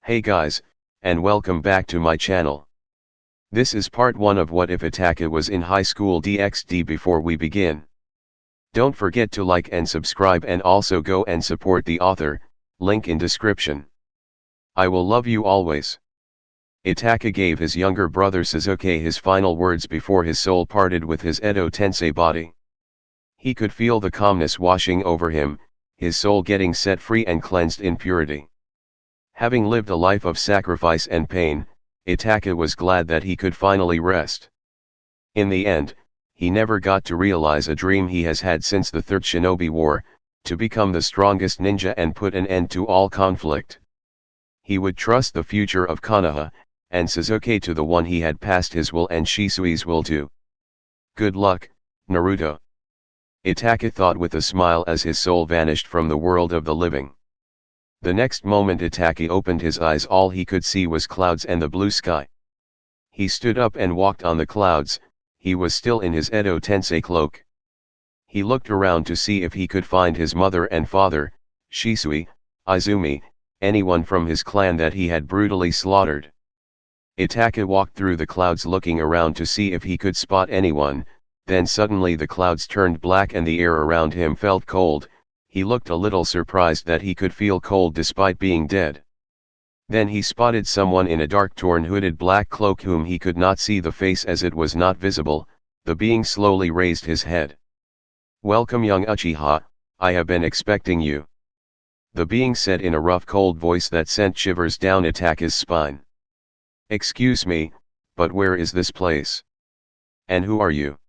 Hey guys, and welcome back to my channel. This is part 1 of What If Itachi Was in High School DxD. Before we begin, don't forget to like and subscribe, and also go and support the author, link in description. I will love you always. Itachi gave his younger brother Sasuke his final words before his soul parted with his Edo Tensei body. He could feel the calmness washing over him, his soul getting set free and cleansed in purity. Having lived a life of sacrifice and pain, Itachi was glad that he could finally rest. In the end, he never got to realize a dream he has had since the Third Shinobi War, to become the strongest ninja and put an end to all conflict. He would trust the future of Konoha, and Sasuke to the one he had passed his will and Shisui's will to. Good luck, Naruto. Itachi thought with a smile as his soul vanished from the world of the living. The next moment Itachi opened his eyes, all he could see was clouds and the blue sky. He stood up and walked on the clouds. He was still in his Edo Tensei cloak. He looked around to see if he could find his mother and father, Shisui, Izumi, anyone from his clan that he had brutally slaughtered. Itachi walked through the clouds looking around to see if he could spot anyone. Then suddenly the clouds turned black and the air around him felt cold. He looked a little surprised that he could feel cold despite being dead. Then he spotted someone in a dark torn hooded black cloak whom he could not see the face as it was not visible. The being slowly raised his head. "Welcome, young Uchiha, I have been expecting you," the being said in a rough cold voice that sent shivers down Itachi's spine. "Excuse me, but where is this place? And who are you?"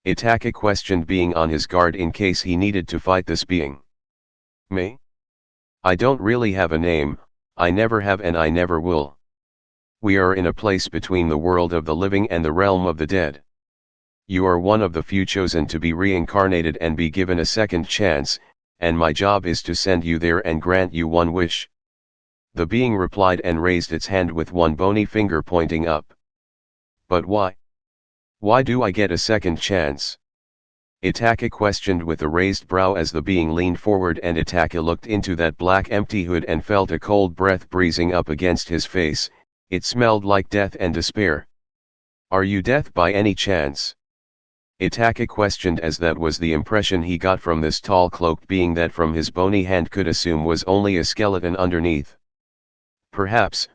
Itachi questioned, being on his guard in case he needed to fight this being. "Me? I don't really have a name, I never have and I never will. We are in a place between the world of the living and the realm of the dead. You are one of the few chosen to be reincarnated and be given a second chance, and my job is to send you there and grant you one wish." The being replied and raised its hand with one bony finger pointing up. "But why? Why do I get a second chance?" Itachi questioned with a raised brow as the being leaned forward, and Itachi looked into that black empty hood and felt a cold breath breezing up against his face. It smelled like death and despair. "Are you death by any chance?" Itachi questioned, as that was the impression he got from this tall cloaked being that from his bony hand could assume was only a skeleton underneath. Perhaps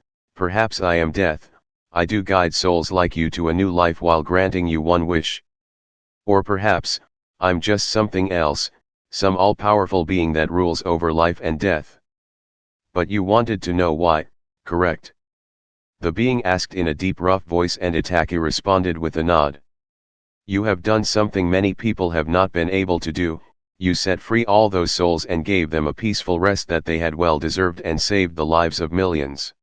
I am death. I do guide souls like you to a new life while granting you one wish. Or perhaps, I'm just something else, some all-powerful being that rules over life and death. But you wanted to know why, correct?" the being asked in a deep rough voice, and Itachi responded with a nod. "You have done something many people have not been able to do. You set free all those souls and gave them a peaceful rest that they had well deserved, and saved the lives of millions.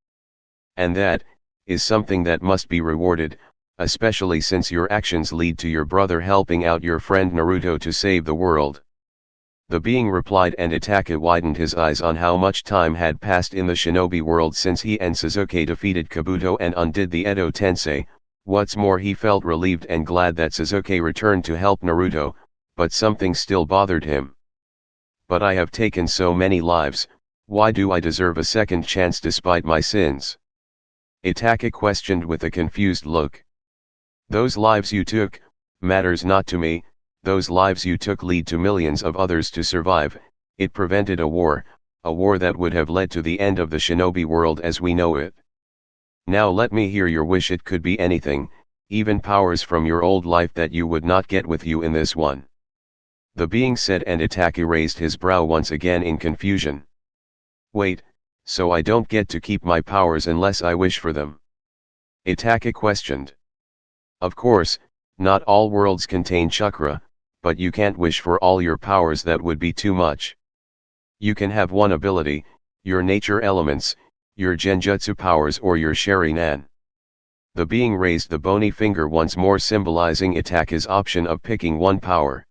And that is something that must be rewarded, especially since your actions lead to your brother helping out your friend Naruto to save the world," the being replied, and Itachi widened his eyes on how much time had passed in the shinobi world since he and Sasuke defeated Kabuto and undid the Edo Tensei. What's more, he felt relieved and glad that Sasuke returned to help Naruto, but something still bothered him. "But I have taken so many lives, why do I deserve a second chance despite my sins?" Itachi questioned with a confused look. "Those lives you took, matters not to me. Those lives you took lead to millions of others to survive. It prevented a war that would have led to the end of the shinobi world as we know it. Now let me hear your wish. It could be anything, even powers from your old life that you would not get with you in this one," the being said, and Itachi raised his brow once again in confusion. "Wait, so I don't get to keep my powers unless I wish for them?" Itachi questioned. "Of course, not all worlds contain chakra, but you can't wish for all your powers, that would be too much. You can have one ability, your nature elements, your genjutsu powers, or your Sharingan." The being raised the bony finger once more, symbolizing Itachi's option of picking one power.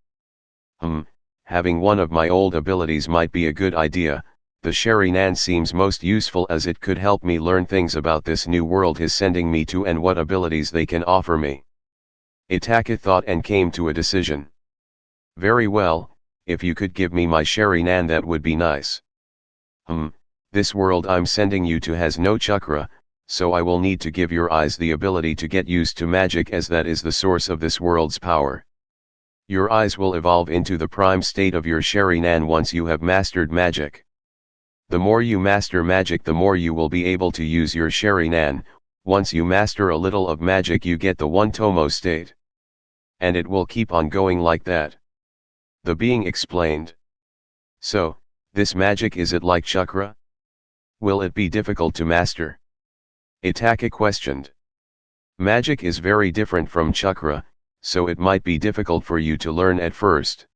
Having one of my old abilities might be a good idea. The Sharingan seems most useful as it could help me learn things about this new world he's sending me to and what abilities they can offer me." Itachi thought and came to a decision. "Very well, if you could give me my Sharingan that would be nice." This world I'm sending you to has no chakra, so I will need to give your eyes the ability to get used to magic, as that is the source of this world's power. Your eyes will evolve into the prime state of your Sharingan once you have mastered magic. The more you master magic, the more you will be able to use your Sharingan. Once you master a little of magic, you get the one Tomo state. And it will keep on going like that. The being explained. So, this magic, is it like chakra? Will it be difficult to master? Itachi questioned. Magic is very different from chakra, so it might be difficult for you to learn at first.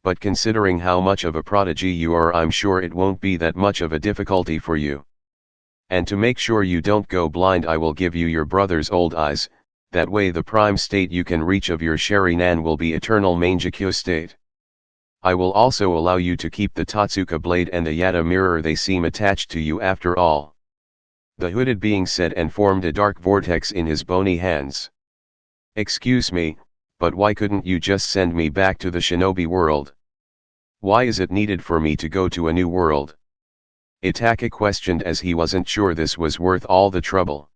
But considering how much of a prodigy you are, I'm sure it won't be that much of a difficulty for you. And to make sure you don't go blind, I will give you your brother's old eyes, that way the prime state you can reach of your Sharingan will be eternal Mangekyo state. I will also allow you to keep the Totsuka blade and the Yata mirror, they seem attached to you after all. The hooded being said, and formed a dark vortex in his bony hands. Excuse me, but why couldn't you just send me back to the shinobi world? Why is it needed for me to go to a new world? Itachi questioned, as he wasn't sure this was worth all the trouble.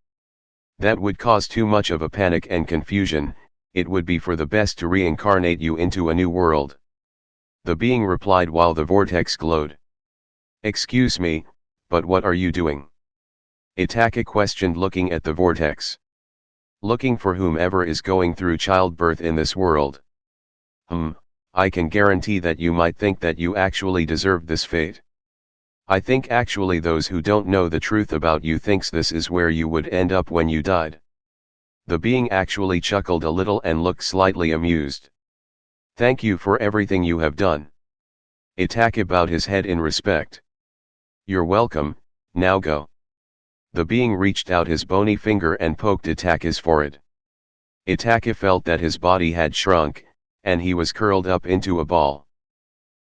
That would cause too much of a panic and confusion. It would be for the best to reincarnate you into a new world. The being replied while the vortex glowed. Excuse me, but what are you doing? Itachi questioned, looking at the vortex. Looking for whomever is going through childbirth in this world. I can guarantee that you might think that you actually deserve this fate. I think actually those who don't know the truth about you thinks this is where you would end up when you died. The being actually chuckled a little and looked slightly amused. Thank you for everything you have done. Itachi bowed his head in respect. You're welcome, now go. The being reached out his bony finger and poked Itachi's forehead. Itachi felt that his body had shrunk, and he was curled up into a ball.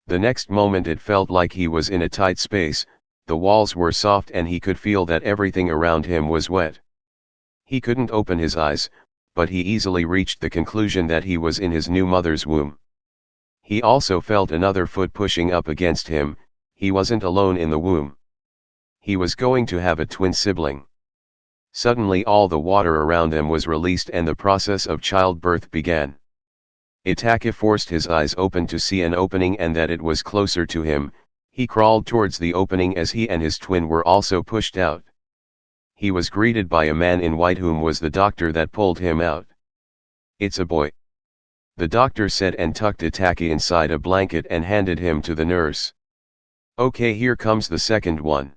The next moment it felt like he was in a tight space, the walls were soft and he could feel that everything around him was wet. He couldn't open his eyes, but he easily reached the conclusion that he was in his new mother's womb. He also felt another foot pushing up against him. He wasn't alone in the womb. He was going to have a twin sibling. Suddenly all the water around them was released and the process of childbirth began. Itachi forced his eyes open to see an opening and that it was closer to him. He crawled towards the opening as he and his twin were also pushed out. He was greeted by a man in white whom was the doctor that pulled him out. It's a boy. The doctor said and tucked Itachi inside a blanket and handed him to the nurse. Okay, here comes the second one.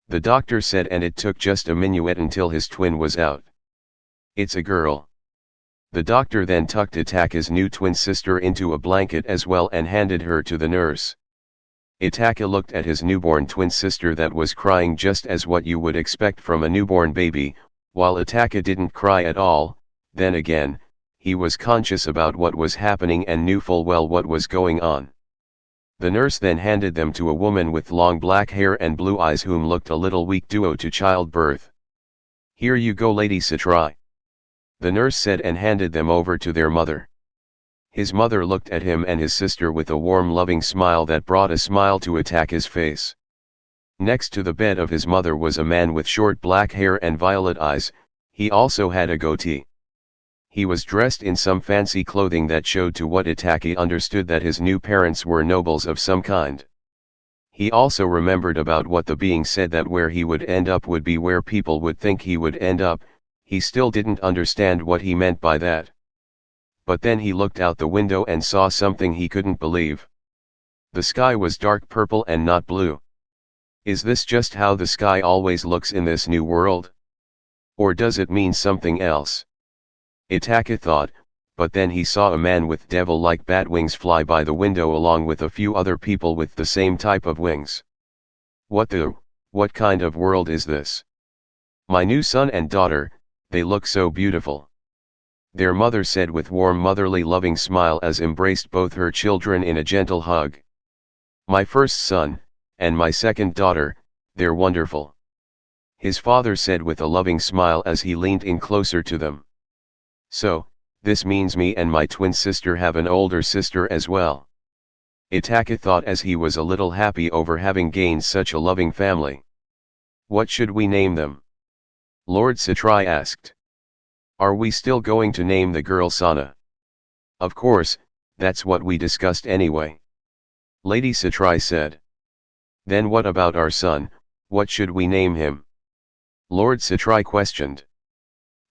The doctor said, and it took just a minuet until his twin was out. It's a girl. The doctor then tucked Itachi's new twin sister into a blanket as well and handed her to the nurse. Itachi looked at his newborn twin sister that was crying just as what you would expect from a newborn baby, while Itachi didn't cry at all. Then again, he was conscious about what was happening and knew full well what was going on. The nurse then handed them to a woman with long black hair and blue eyes whom looked a little weak due to childbirth. Here you go, Lady Satrai. The nurse said and handed them over to their mother. His mother looked at him and his sister with a warm loving smile that brought a smile to Itachi's face. Next to the bed of his mother was a man with short black hair and violet eyes. He also had a goatee. He was dressed in some fancy clothing that showed to what Itachi understood that his new parents were nobles of some kind. He also remembered about what the being said, that where he would end up would be where people would think he would end up. He still didn't understand what he meant by that. But then he looked out the window and saw something he couldn't believe. The sky was dark purple and not blue. Is this just how the sky always looks in this new world? Or does it mean something else? Itachi thought, but then he saw a man with devil-like bat wings fly by the window along with a few other people with the same type of wings. What kind of world is this? My new son and daughter, they look so beautiful. Their mother said with warm motherly loving smile as embraced both her children in a gentle hug. My first son, and my second daughter, they're wonderful. His father said with a loving smile as he leaned in closer to them. So, this means me and my twin sister have an older sister as well. Itachi thought as he was a little happy over having gained such a loving family. What should we name them? Lord Satrai asked. Are we still going to name the girl Sana? Of course, that's what we discussed anyway. Lady Satrai said. Then what about our son, what should we name him? Lord Satrai questioned.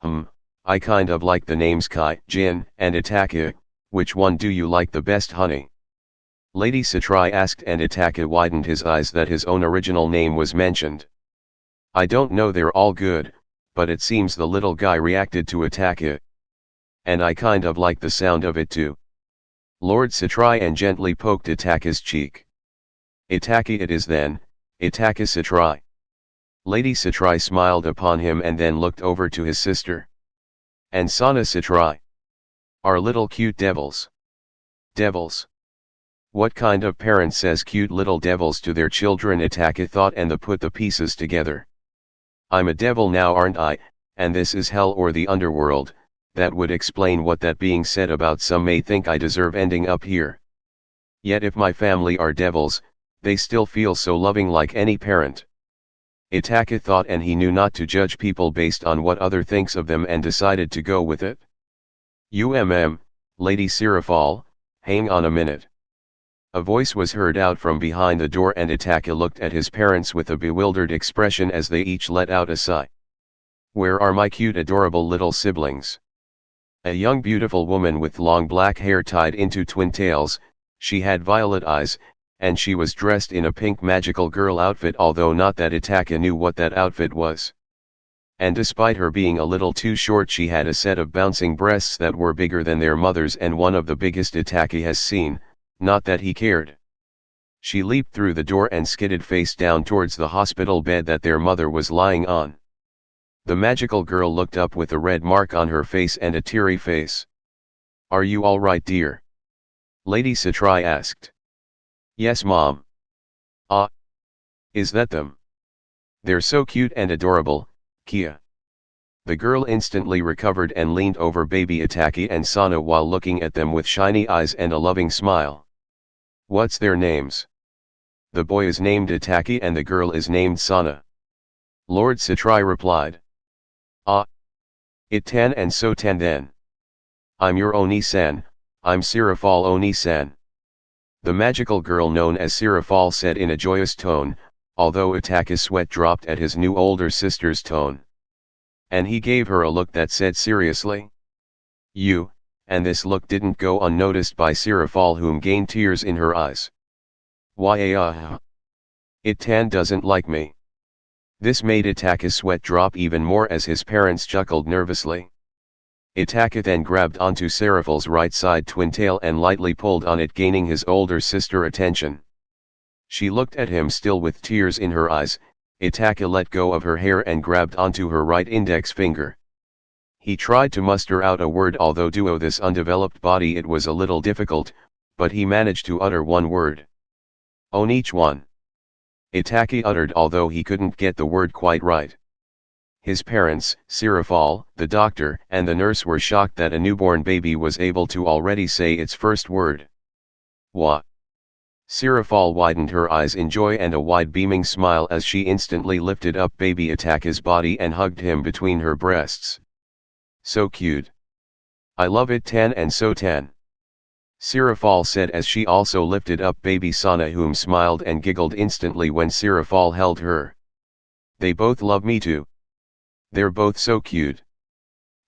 I kind of like the names Kai, Jin, and Itachi. Which one do you like the best, honey? Lady Satrai asked, and Itachi widened his eyes that his own original name was mentioned. I don't know, they're all good, but it seems the little guy reacted to Itachi. And I kind of like the sound of it too. Lord Satrai and gently poked Itachi's cheek. Itachi it is then, Itachi Satrai. Lady Satrai smiled upon him and then looked over to his sister. And Sana Satrai. Our little cute devils. Devils. What kind of parent says cute little devils to their children? Itachi thought and put the pieces together. I'm a devil now, aren't I, and this is hell or the underworld. That would explain what that being said about some may think I deserve ending up here. Yet if my family are devils, they still feel so loving like any parent. Itachi thought, and he knew not to judge people based on what other thinks of them and decided to go with it. Lady Sirafal, hang on a minute. A voice was heard out from behind the door, and Itachi looked at his parents with a bewildered expression as they each let out a sigh. Where are my cute adorable little siblings? A young beautiful woman with long black hair tied into twin tails, she had violet eyes, and she was dressed in a pink magical girl outfit, although not that Itachi knew what that outfit was. And despite her being a little too short, she had a set of bouncing breasts that were bigger than their mother's, and one of the biggest Itachi has seen, not that he cared. She leaped through the door and skidded face down towards the hospital bed that their mother was lying on. The magical girl looked up with a red mark on her face and a teary face. Are you all right, dear? Lady Satrai asked. Yes, Mom. Ah. Is that them? They're so cute and adorable, Kia. The girl instantly recovered and leaned over baby Itachi and Sana while looking at them with shiny eyes and a loving smile. What's their names? The boy is named Itachi and the girl is named Sana. Lord Satrai replied. Ah. It-tan and so-tan then. I'm your Oni-san, I'm Sirafal Oni-san. The magical girl known as Sirafal said in a joyous tone, although Itachi's sweat dropped at his new older sister's tone. And he gave her a look that said seriously. You, and this look didn't go unnoticed by Sirafal, whom gained tears in her eyes. Why It-tan doesn't like me. This made Itachi's sweat drop even more as his parents chuckled nervously. Itachi then grabbed onto Sirafal's right side twin tail and lightly pulled on it, gaining his older sister attention. She looked at him still with tears in her eyes. Itachi let go of her hair and grabbed onto her right index finger. He tried to muster out a word, although due to this undeveloped body it was a little difficult, but he managed to utter one word. On each one. Itachi uttered, although he couldn't get the word quite right. His parents, Sirafal, the doctor, and the nurse were shocked that a newborn baby was able to already say its first word. What? Sirafal widened her eyes in joy and a wide beaming smile as she instantly lifted up baby Itachi's body and hugged him between her breasts. So cute. I love it, tan and so tan. Sirafal said as she also lifted up baby Sana, whom smiled and giggled instantly when Sirafal held her. They both love me too. They're both so cute.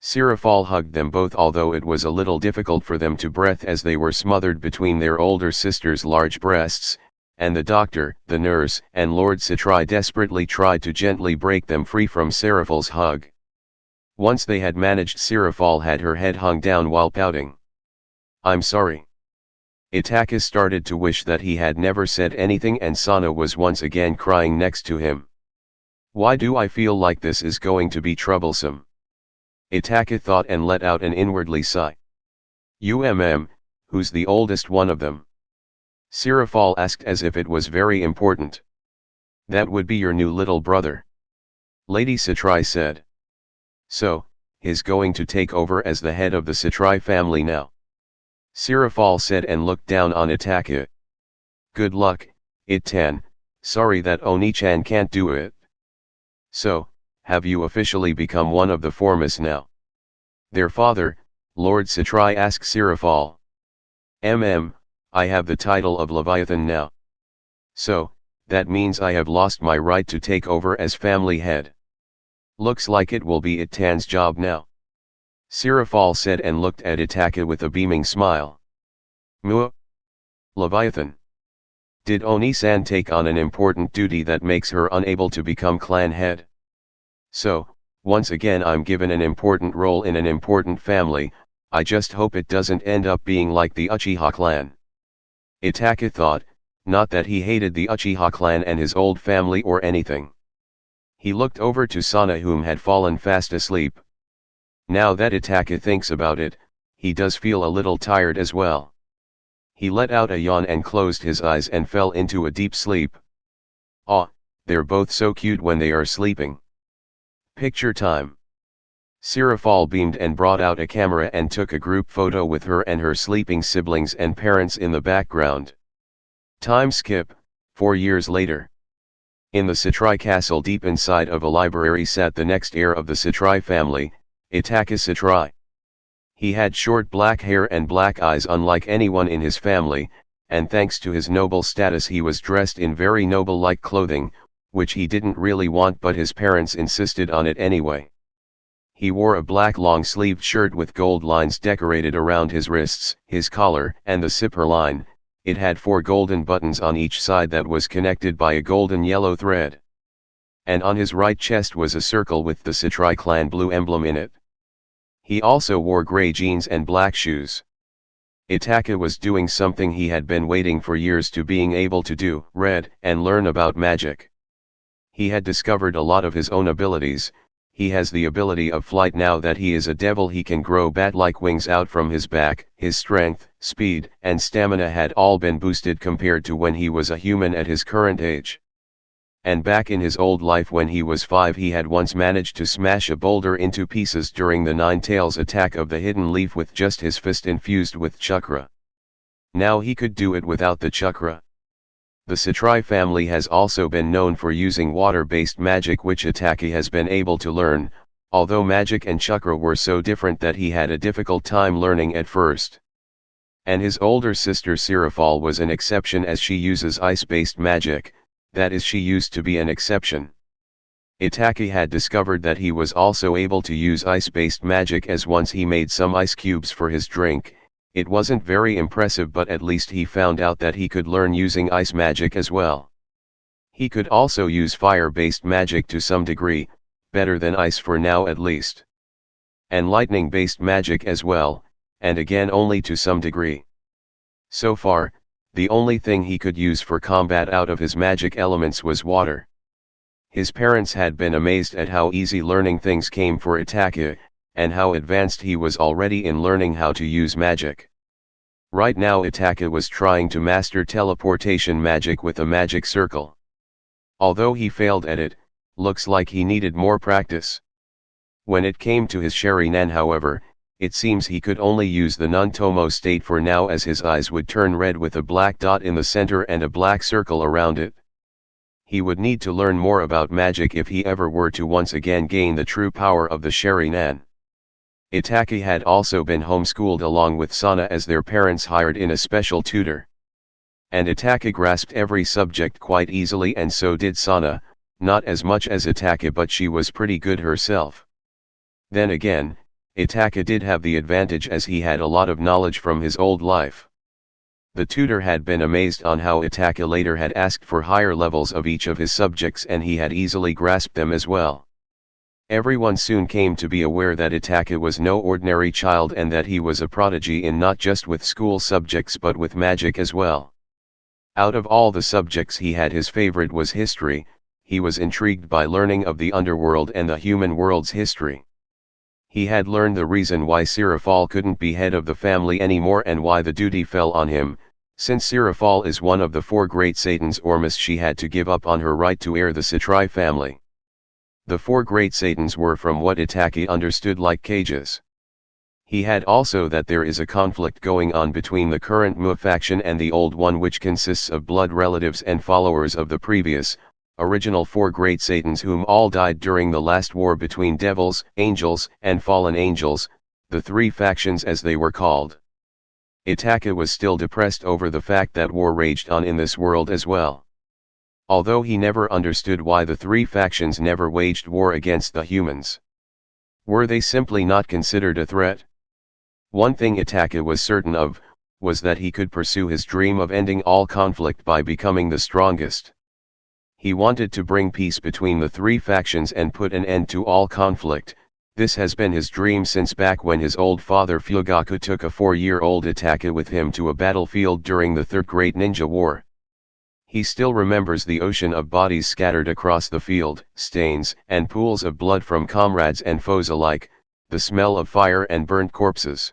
Sirafal hugged them both, although it was a little difficult for them to breathe as they were smothered between their older sister's large breasts, and the doctor, the nurse, and Lord Satrai desperately tried to gently break them free from Sirafal's hug. Once they had managed, Sirafal had her head hung down while pouting. I'm sorry. Itachi started to wish that he had never said anything, and Sana was once again crying next to him. Why do I feel like this is going to be troublesome? Itachi thought and let out an inwardly sigh. Who's the oldest one of them? Sirafal asked as if it was very important. That would be your new little brother. Lady Satrai said. So, he's going to take over as the head of the Satrai family now. Sirafal said and looked down on Itachi. Good luck, It-tan, sorry that Oni-chan can't do it. So, have you officially become one of the Formas now? Their father, Lord Satrai asks Sirafal. I have the title of Leviathan now. So, that means I have lost my right to take over as family head. Looks like it will be It-tan's job now. Sirafal said and looked at Itachi with a beaming smile. Muah! Leviathan. Did Oni-san take on an important duty that makes her unable to become clan head? So, once again I'm given an important role in an important family, I just hope it doesn't end up being like the Uchiha clan. Itachi thought, not that he hated the Uchiha clan and his old family or anything. He looked over to Sana whom had fallen fast asleep. Now that Itachi thinks about it, he does feel a little tired as well. He let out a yawn and closed his eyes and fell into a deep sleep. Ah, they're both so cute when they are sleeping. Picture time. Sirafal beamed and brought out a camera and took a group photo with her and her sleeping siblings and parents in the background. Time skip, 4 years later. In the Satrai castle deep inside of a library sat the next heir of the Satrai family, Itachi Satrai. He had short black hair and black eyes unlike anyone in his family, and thanks to his noble status he was dressed in very noble-like clothing, which he didn't really want but his parents insisted on it anyway. He wore a black long-sleeved shirt with gold lines decorated around his wrists, his collar, and the zipper line. It had 4 golden buttons on each side that was connected by a golden yellow thread. And on his right chest was a circle with the Satrai clan blue emblem in it. He also wore grey jeans and black shoes. Itachi was doing something he had been waiting for years to being able to do, read and learn about magic. He had discovered a lot of his own abilities. He has the ability of flight now that he is a devil. He can grow bat-like wings out from his back. His strength, speed, and stamina had all been boosted compared to when he was a human at his current age. And back in his old life when he was 5 he had once managed to smash a boulder into pieces during the 9 tails attack of the hidden leaf with just his fist infused with chakra. Now he could do it without the chakra. The Satrai family has also been known for using water-based magic which Itachi has been able to learn, although magic and chakra were so different that he had a difficult time learning at first. And his older sister Sirafal was an exception as she uses ice-based magic, that is she used to be an exception. Itachi had discovered that he was also able to use ice-based magic as once he made some ice cubes for his drink. It wasn't very impressive but at least he found out that he could learn using ice magic as well. He could also use fire-based magic to some degree, better than ice for now at least. And lightning-based magic as well, and again only to some degree. So far, the only thing he could use for combat out of his magic elements was water. His parents had been amazed at how easy learning things came for Itachi, and how advanced he was already in learning how to use magic. Right now Itachi was trying to master teleportation magic with a magic circle. Although he failed at it, looks like he needed more practice. When it came to his Sharingan however, it seems he could only use the non-tomo state for now as his eyes would turn red with a black dot in the center and a black circle around it. He would need to learn more about magic if he ever were to once again gain the true power of the Sharingan. Itachi had also been homeschooled along with Sana as their parents hired in a special tutor. And Itachi grasped every subject quite easily and so did Sana, not as much as Itachi but she was pretty good herself. Then again, Itachi did have the advantage as he had a lot of knowledge from his old life. The tutor had been amazed on how Itachi later had asked for higher levels of each of his subjects and he had easily grasped them as well. Everyone soon came to be aware that Itachi was no ordinary child and that he was a prodigy in not just with school subjects but with magic as well. Out of all the subjects he had his favorite was history. He was intrigued by learning of the underworld and the human world's history. He had learned the reason why Sirafal couldn't be head of the family anymore and why the duty fell on him. Since Sirafal is one of the 4 great Satans Ormus she had to give up on her right to heir the Satrai family. The 4 great Satans were from what Itachi understood like cages. He had also that there is a conflict going on between the current Mu faction and the old one, which consists of blood relatives and followers of the previous, original four great Satans, whom all died during the last war between devils, angels, and fallen angels, the three factions as they were called. Itachi was still depressed over the fact that war raged on in this world as well. Although he never understood why the three factions never waged war against the humans. Were they simply not considered a threat? One thing Itachi was certain of, was that he could pursue his dream of ending all conflict by becoming the strongest. He wanted to bring peace between the three factions and put an end to all conflict. This has been his dream since back when his old father Fugaku took a 4-year-old Itachi with him to a battlefield during the Third Great Ninja War. He still remembers the ocean of bodies scattered across the field, stains and pools of blood from comrades and foes alike, the smell of fire and burnt corpses.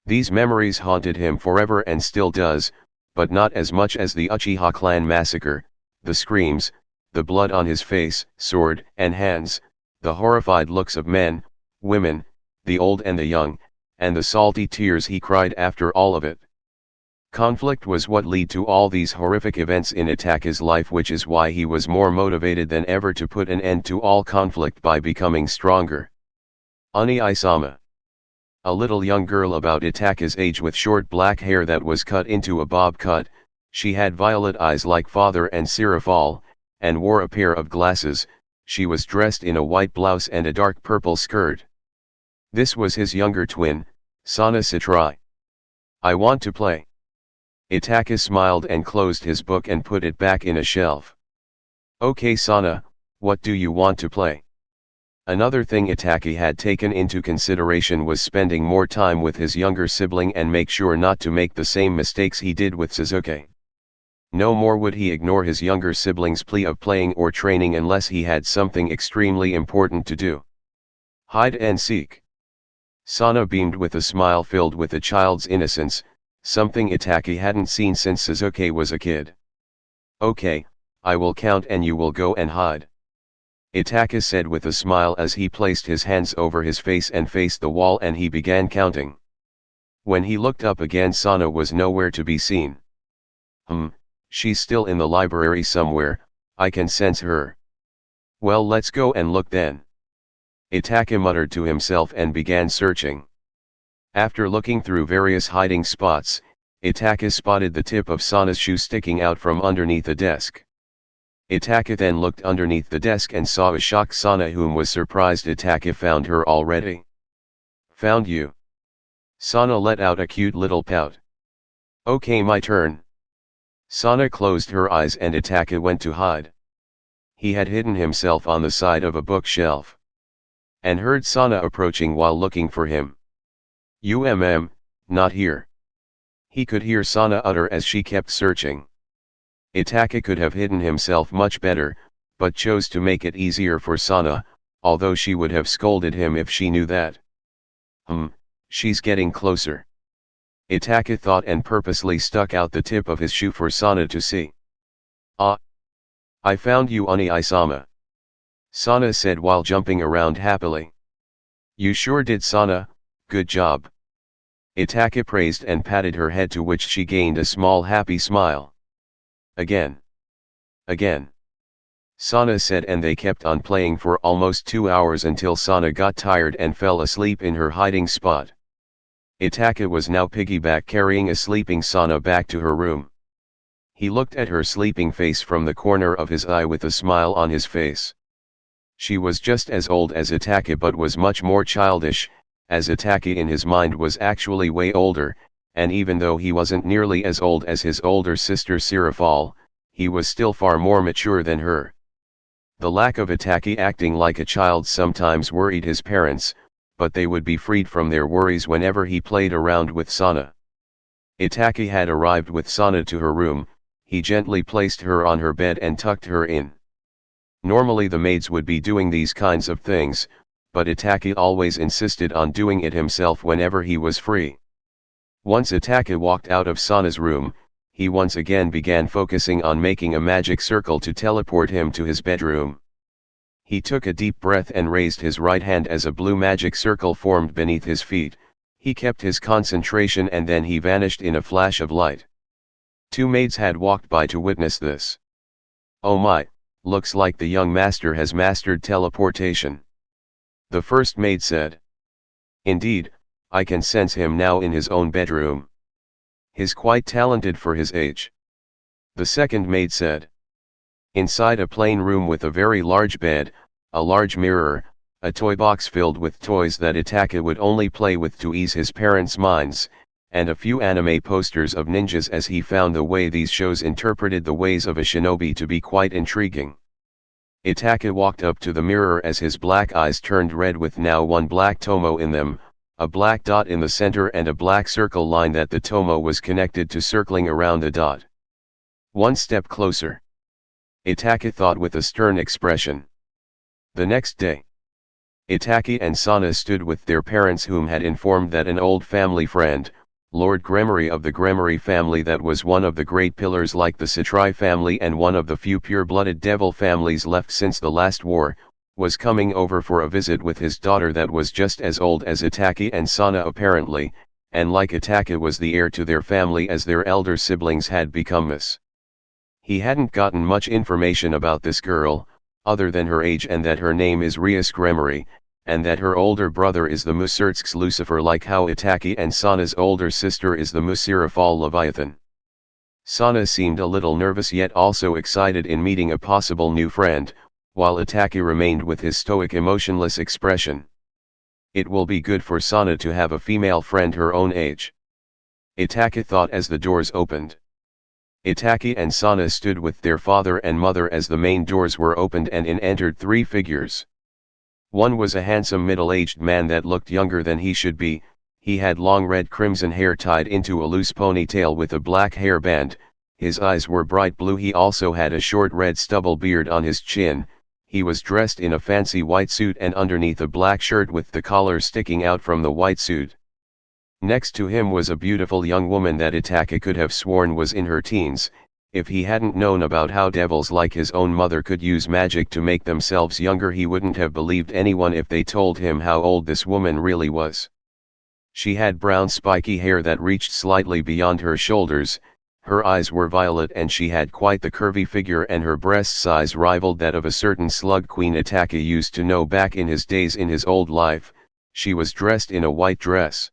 These memories haunted him forever and still does, but not as much as the Uchiha clan massacre, the screams, the blood on his face, sword, and hands, the horrified looks of men, women, the old and the young, and the salty tears he cried after all of it. Conflict was what led to all these horrific events in Itachi's life, which is why he was more motivated than ever to put an end to all conflict by becoming stronger. Oni-sama. A little young girl about Itachi's age with short black hair that was cut into a bob cut, she had violet eyes like father and Sirafal, and wore a pair of glasses. She was dressed in a white blouse and a dark purple skirt. This was his younger twin, Sana Satrai. I want to play. Itachi smiled and closed his book and put it back in a shelf. Okay Sana, what do you want to play? Another thing Itachi had taken into consideration was spending more time with his younger sibling and make sure not to make the same mistakes he did with Sasuke. No more would he ignore his younger sibling's plea of playing or training unless he had something extremely important to do. Hide and seek. Sana beamed with a smile filled with a child's innocence, something Itachi hadn't seen since Sasuke was a kid. Okay, I will count and you will go and hide. Itachi said with a smile as he placed his hands over his face and faced the wall, and he began counting. When he looked up again, Sana was nowhere to be seen. She's still in the library somewhere, I can sense her. Well, let's go and look then. Itachi muttered to himself and began searching. After looking through various hiding spots, Itachi spotted the tip of Sana's shoe sticking out from underneath a desk. Itachi then looked underneath the desk and saw a shocked Sana, whom was surprised Itachi found her already. Found you. Sana let out a cute little pout. Okay, my turn. Sana closed her eyes and Itachi went to hide. He had hidden himself on the side of a bookshelf. And heard Sana approaching while looking for him. Not here. He could hear Sana utter as she kept searching. Itachi could have hidden himself much better, but chose to make it easier for Sana, although she would have scolded him if she knew that. She's getting closer. Itachi thought and purposely stuck out the tip of his shoe for Sana to see. Ah! I found you, Oni-sama. Sana said while jumping around happily. You sure did, Sana, good job. Itachi praised and patted her head, to which she gained a small happy smile. Again. Sana said, and they kept on playing for almost 2 hours until Sana got tired and fell asleep in her hiding spot. Itachi was now piggyback carrying a sleeping Sana back to her room. He looked at her sleeping face from the corner of his eye with a smile on his face. She was just as old as Itachi but was much more childish, as Itachi in his mind was actually way older, and even though he wasn't nearly as old as his older sister Sirafal, he was still far more mature than her. The lack of Itachi acting like a child sometimes worried his parents, but they would be freed from their worries whenever he played around with Sana. Itachi had arrived with Sana to her room. He gently placed her on her bed and tucked her in. Normally the maids would be doing these kinds of things, but Itachi always insisted on doing it himself whenever he was free. Once Itachi walked out of Sana's room, he once again began focusing on making a magic circle to teleport him to his bedroom. He took a deep breath and raised his right hand as a blue magic circle formed beneath his feet, He kept his concentration and then he vanished in a flash of light. Two maids had walked by to witness this. "Oh my, looks like the young master has mastered teleportation," the first maid said. "Indeed, I can sense him now in his own bedroom. He's quite talented for his age," the second maid said. Inside a plain room with a very large bed, a large mirror, a toy box filled with toys that Itachi would only play with to ease his parents' minds, and a few anime posters of ninjas, as he found the way these shows interpreted the ways of a shinobi to be quite intriguing. Itachi walked up to the mirror as his black eyes turned red with now one black tomo in them, a black dot in the center and a black circle line that the tomo was connected to circling around the dot. One step closer, Itachi thought with a stern expression. The next day, Itachi and Sana stood with their parents, whom had informed that an old family friend, Lord Gremory of the Gremory family, that was one of the great pillars like the Satrai family and one of the few pure-blooded devil families left since the last war, was coming over for a visit with his daughter that was just as old as Itachi and Sana apparently, and like Itachi was the heir to their family as their elder siblings had become Miss. He hadn't gotten much information about this girl, other than her age and that her name is Rias Gremory, and that her older brother is the Musertsk's Lucifer, like how Itachi and Sana's older sister is the Musirafal Leviathan. Sana seemed a little nervous yet also excited in meeting a possible new friend, while Itachi remained with his stoic emotionless expression. It will be good for Sana to have a female friend her own age, Itachi thought as the doors opened. Itachi and Sana stood with their father and mother as the main doors were opened and in entered three figures. One was a handsome middle-aged man that looked younger than he should be. He had long red crimson hair tied into a loose ponytail with a black hairband, his eyes were bright blue. He also had a short red stubble beard on his chin. He was dressed in a fancy white suit and underneath a black shirt with the collar sticking out from the white suit. Next to him was a beautiful young woman that Itachi could have sworn was in her teens, if he hadn't known about how devils like his own mother could use magic to make themselves younger. He wouldn't have believed anyone if they told him how old this woman really was. She had brown spiky hair that reached slightly beyond her shoulders, her eyes were violet and she had quite the curvy figure and her breast size rivaled that of a certain slug queen Itachi used to know back in his days in his old life. She was dressed in a white dress.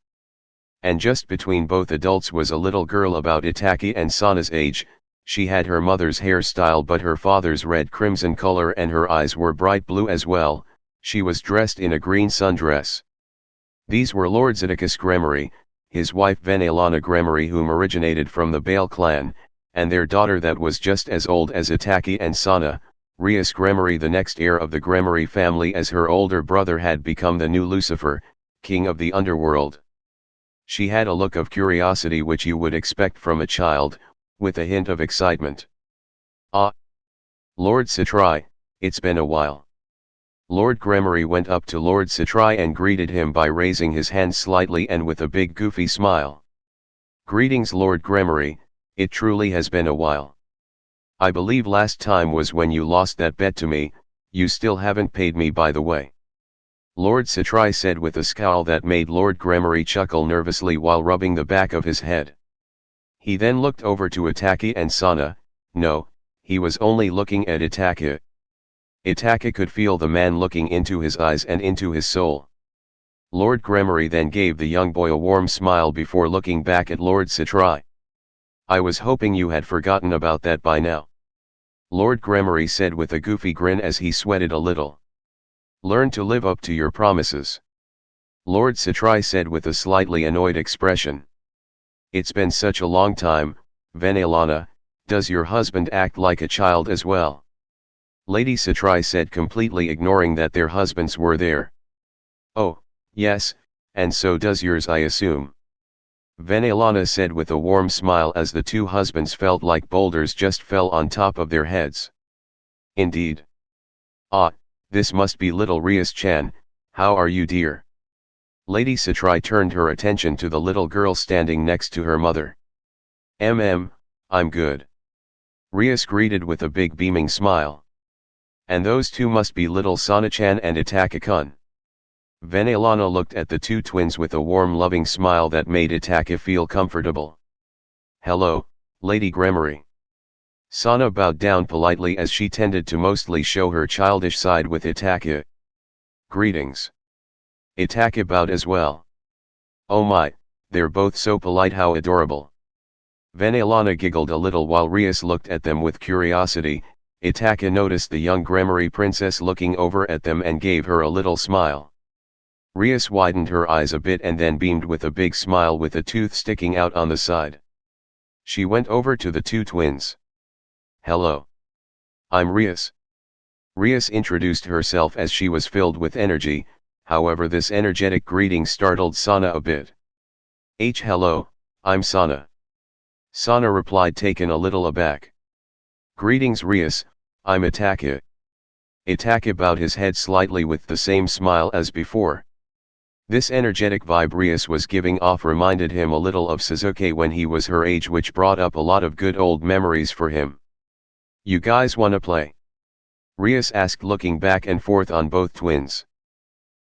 And just between both adults was a little girl about Itachi and Sana's age. She had her mother's hairstyle but her father's red crimson color and her eyes were bright blue as well. She was dressed in a green sundress. These were Lord Zedicus Gremory, his wife Venelana Gremory, whom originated from the Bale clan, and their daughter that was just as old as Itachi and Sana, Rias Gremory, the next heir of the Gremory family, as her older brother had become the new Lucifer, king of the underworld. She had a look of curiosity which you would expect from a child, with a hint of excitement. "Ah! Lord Satrai, it's been a while." Lord Gremory went up to Lord Satrai and greeted him by raising his hand slightly and with a big goofy smile. "Greetings, Lord Gremory, it truly has been a while. I believe last time was when you lost that bet to me. You still haven't paid me, by the way," Lord Satrai said with a scowl that made Lord Gremory chuckle nervously while rubbing the back of his head. He then looked over to Itachi and Sana. No, he was only looking at Itachi. Itachi could feel the man looking into his eyes and into his soul. Lord Gremory then gave the young boy a warm smile before looking back at Lord Satrai. "I was hoping you had forgotten about that by now," Lord Gremory said with a goofy grin as he sweated a little. "Learn to live up to your promises," Lord Satrai said with a slightly annoyed expression. "It's been such a long time, Venelana. Does your husband act like a child as well?" Lady Satrai said, completely ignoring that their husbands were there. "Oh, yes, and so does yours, I assume," Venelana said with a warm smile as the two husbands felt like boulders just fell on top of their heads. "Indeed. Ah, this must be little Rias-chan. How are you, dear?" Lady Satrai turned her attention to the little girl standing next to her mother. I'm good," Rias greeted with a big beaming smile. "And those two must be little Sana-chan and Itachi-kun." Vanellope looked at the two twins with a warm loving smile that made Itachi feel comfortable. "Hello, Lady Gremory." Sana bowed down politely as she tended to mostly show her childish side with Itachi. "Greetings." Itachi bowed as well. "Oh my, they're both so polite, how adorable." Vanellope giggled a little while Rias looked at them with curiosity. Itachi noticed the young Gremory princess looking over at them and gave her a little smile. Rias widened her eyes a bit and then beamed with a big smile with a tooth sticking out on the side. She went over to the two twins. "Hello. I'm Rias." Rias introduced herself as she was filled with energy, however this energetic greeting startled Sana a bit. "Hello, I'm Sana." Sana replied, taken a little aback. "Greetings Rias, I'm Itachi." Itachi bowed his head slightly with the same smile as before. This energetic vibe Rias was giving off reminded him a little of Suzuki when he was her age, which brought up a lot of good old memories for him. "You guys wanna play?" Rias asked, looking back and forth on both twins.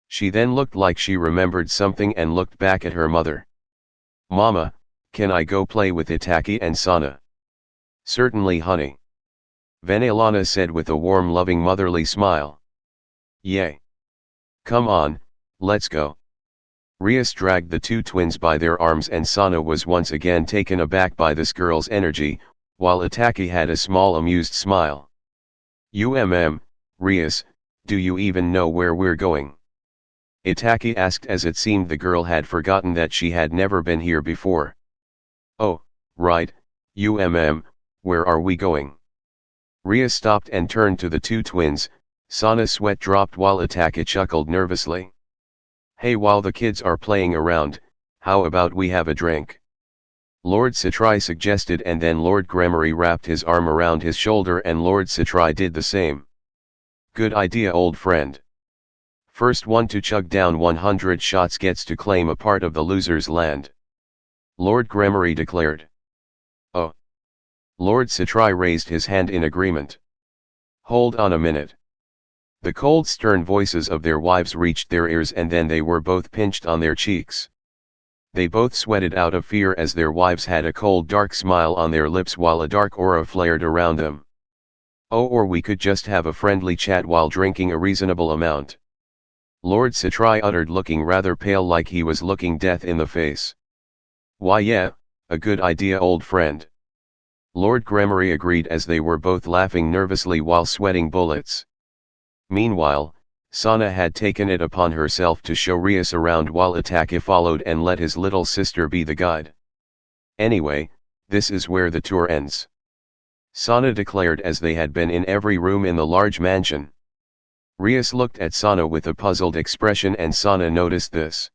She then looked like she remembered something and looked back at her mother. "Mama, can I go play with Itachi and Sana?" "Certainly honey." Vanellope said with a warm loving motherly smile. "Yay. Come on, let's go." Rias dragged the two twins by their arms and Sana was once again taken aback by this girl's energy, while Itachi had a small amused smile. Rias, do you even know where we're going?" Itachi asked, as it seemed the girl had forgotten that she had never been here before. "Oh, right, where are we going?" Rias stopped and turned to the two twins. Sana's sweat dropped while Itachi chuckled nervously. "Hey, while the kids are playing around, how about we have a drink?" Lord Citrai suggested, and then Lord Gremory wrapped his arm around his shoulder and Lord Citrai did the same. "Good idea, old friend. First one to chug down 100 shots gets to claim a part of the loser's land," Lord Gremory declared. "Oh." Lord Citrai raised his hand in agreement. "Hold on a minute." The cold stern voices of their wives reached their ears and then they were both pinched on their cheeks. They both sweated out of fear as their wives had a cold dark smile on their lips while a dark aura flared around them. "Oh, or we could just have a friendly chat while drinking a reasonable amount," Lord Citrai uttered, looking rather pale, like he was looking death in the face. "Why yeah, a good idea, old friend," Lord Gremory agreed as they were both laughing nervously while sweating bullets. Meanwhile, Sana had taken it upon herself to show Rias around while Itachi followed and let his little sister be the guide. "Anyway, this is where the tour ends," Sana declared as they had been in every room in the large mansion. Rias looked at Sana with a puzzled expression and Sana noticed this.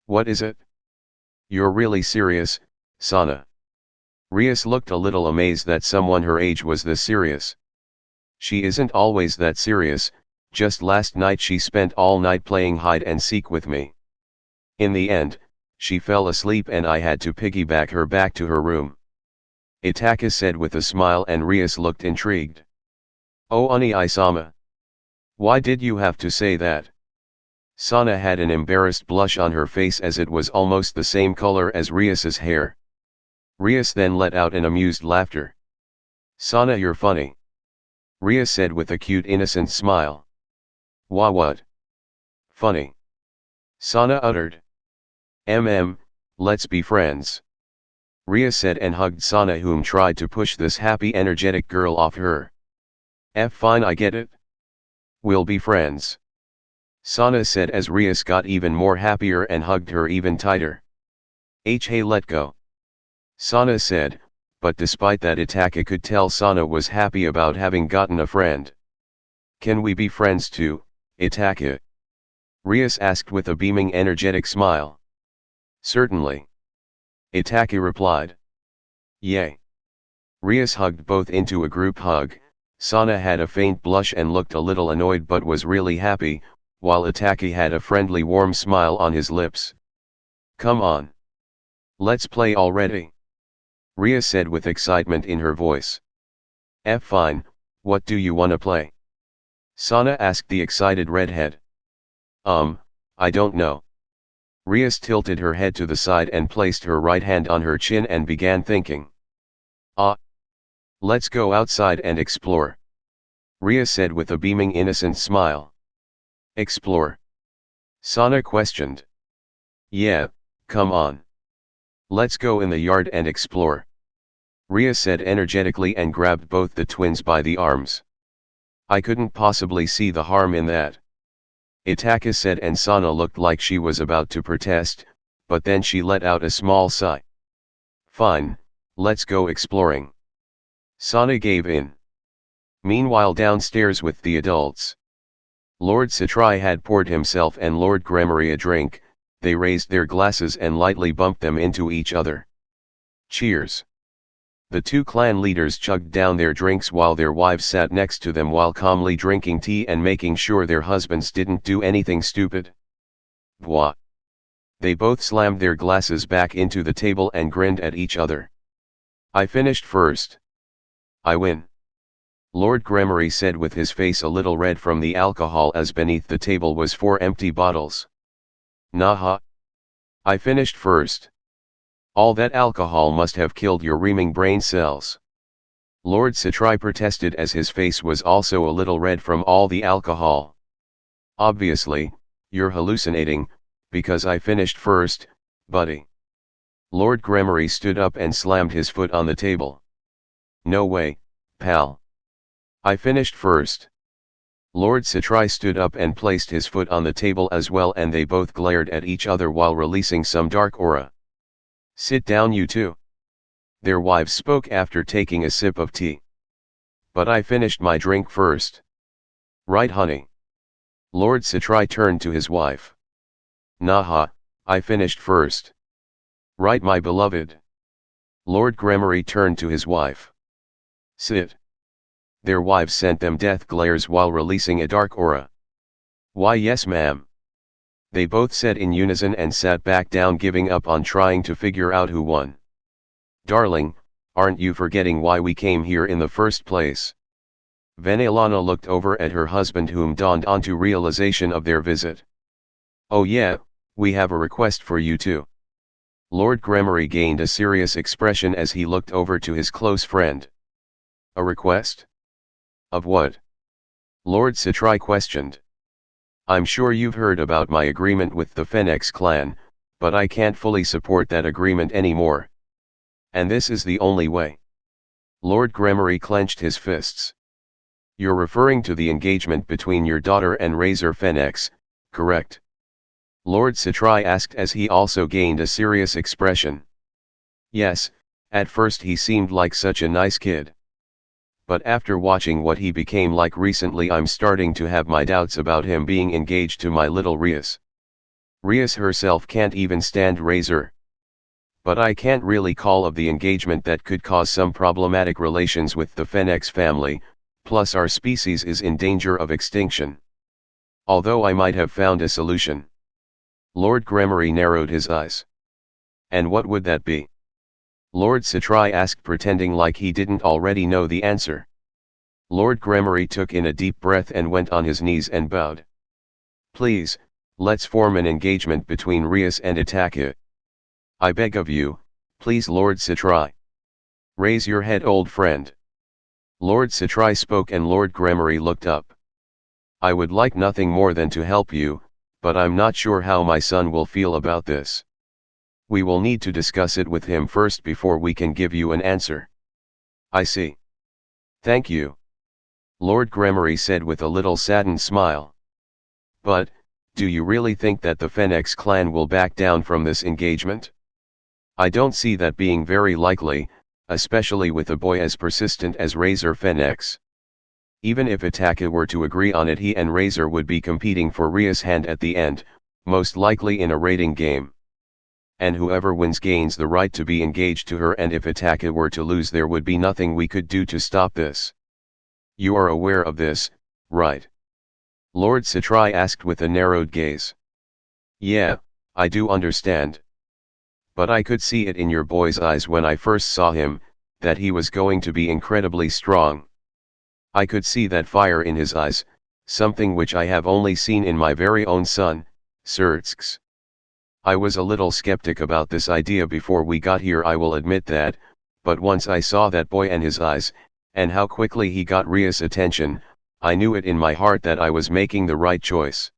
"What is it? You're really serious, Sana?" Rias looked a little amazed that someone her age was this serious. "She isn't always that serious, just last night she spent all night playing hide and seek with me. In the end, she fell asleep and I had to piggyback her back to her room," Itachi said with a smile, and Rias looked intrigued. "Oh Oni-sama. Why did you have to say that?" Sana had an embarrassed blush on her face as it was almost the same color as Rias's hair. Rias then let out an amused laughter. "Sana, you're funny," Rias said with a cute innocent smile. What? Funny?" Sana uttered. Let's be friends," Rias said and hugged Sana, whom tried to push this happy energetic girl off her. Fine, I get it. We'll be friends," Sana said as Rias got even more happier and hugged her even tighter. Hey, let go," Sana said, but despite that Itachi could tell Sana was happy about having gotten a friend. "Can we be friends too, Itachi?" Rias asked with a beaming energetic smile. "Certainly," Itachi replied. "Yay." Rias hugged both into a group hug. Sana had a faint blush and looked a little annoyed but was really happy, while Itachi had a friendly warm smile on his lips. "Come on. Let's play already," Rias said with excitement in her voice. Fine, what do you wanna play?" Sana asked the excited redhead. I don't know. Rias tilted her head to the side and placed her right hand on her chin and began thinking. Ah. Let's go outside and explore. Rias said with a beaming innocent smile. Explore? Sana questioned. Yeah, come on. Let's go in the yard and explore. Rias said energetically and grabbed both the twins by the arms. I couldn't possibly see the harm in that. Itachi said, and Sana looked like she was about to protest, but then she let out a small sigh. Fine, let's go exploring. Sana gave in. Meanwhile downstairs with the adults. Lord Satrai had poured himself and Lord Gremory a drink. They raised their glasses and lightly bumped them into each other. Cheers. The two clan leaders chugged down their drinks while their wives sat next to them while calmly drinking tea and making sure their husbands didn't do anything stupid. Bwah. They both slammed their glasses back into the table and grinned at each other. I finished first. I win. Lord Gremory said with his face a little red from the alcohol as beneath the table was 4 empty bottles. Naha. I finished first. All that alcohol must have killed your reaming brain cells. Lord Satrai protested as his face was also a little red from all the alcohol. Obviously, you're hallucinating, because I finished first, buddy. Lord Gremory stood up and slammed his foot on the table. No way, pal. I finished first. Lord Satrai stood up and placed his foot on the table as well, and they both glared at each other while releasing some dark aura. Sit down, you two. Their wives spoke after taking a sip of tea. But I finished my drink first. Right, honey? Lord Satrai turned to his wife. Naha, I finished first. Right, my beloved? Lord Gremory turned to his wife. Sit. Their wives sent them death glares while releasing a dark aura. Why, yes, ma'am. They both said in unison and sat back down, giving up on trying to figure out who won. Darling, aren't you forgetting why we came here in the first place? Venelana looked over at her husband, whom dawned onto realization of their visit. Oh yeah, we have a request for you too. Lord Gremory gained a serious expression as he looked over to his close friend. A request? Of what? Lord Satrai questioned. I'm sure you've heard about my agreement with the Phoenix clan, but I can't fully support that agreement anymore. And this is the only way. Lord Gremory clenched his fists. You're referring to the engagement between your daughter and Razor Phoenix, correct? Lord Satrai asked as he also gained a serious expression. Yes, at first he seemed like such a nice kid. But after watching what he became like recently, I'm starting to have my doubts about him being engaged to my little Rias. Rias herself can't even stand Razor. But I can't really call of the engagement that could cause some problematic relations with the Phoenix family, plus our species is in danger of extinction. Although I might have found a solution. Lord Gremory narrowed his eyes. And what would that be? Lord Satrai asked, pretending like he didn't already know the answer. Lord Gremory took in a deep breath and went on his knees and bowed. Please, let's form an engagement between Rias and Itachi. I beg of you, please, Lord Satrai. Raise your head, old friend. Lord Satrai spoke and Lord Gremory looked up. I would like nothing more than to help you, but I'm not sure how my son will feel about this. We will need to discuss it with him first before we can give you an answer. I see. Thank you. Lord Gremory said with a little saddened smile. But, do you really think that the Phoenix clan will back down from this engagement? I don't see that being very likely, especially with a boy as persistent as Razor Phoenix. Even if Itachi were to agree on it, he and Razor would be competing for Ria's hand at the end, most likely in a rating game. And whoever wins gains the right to be engaged to her, and if Itachi were to lose, there would be nothing we could do to stop this. You are aware of this, right? Lord Satrai asked with a narrowed gaze. Yeah, I do understand. But I could see it in your boy's eyes when I first saw him, that he was going to be incredibly strong. I could see that fire in his eyes, something which I have only seen in my very own son, Surtsks. I was a little skeptic about this idea before we got here, I will admit that, but once I saw that boy and his eyes, and how quickly he got Ria's attention, I knew it in my heart that I was making the right choice.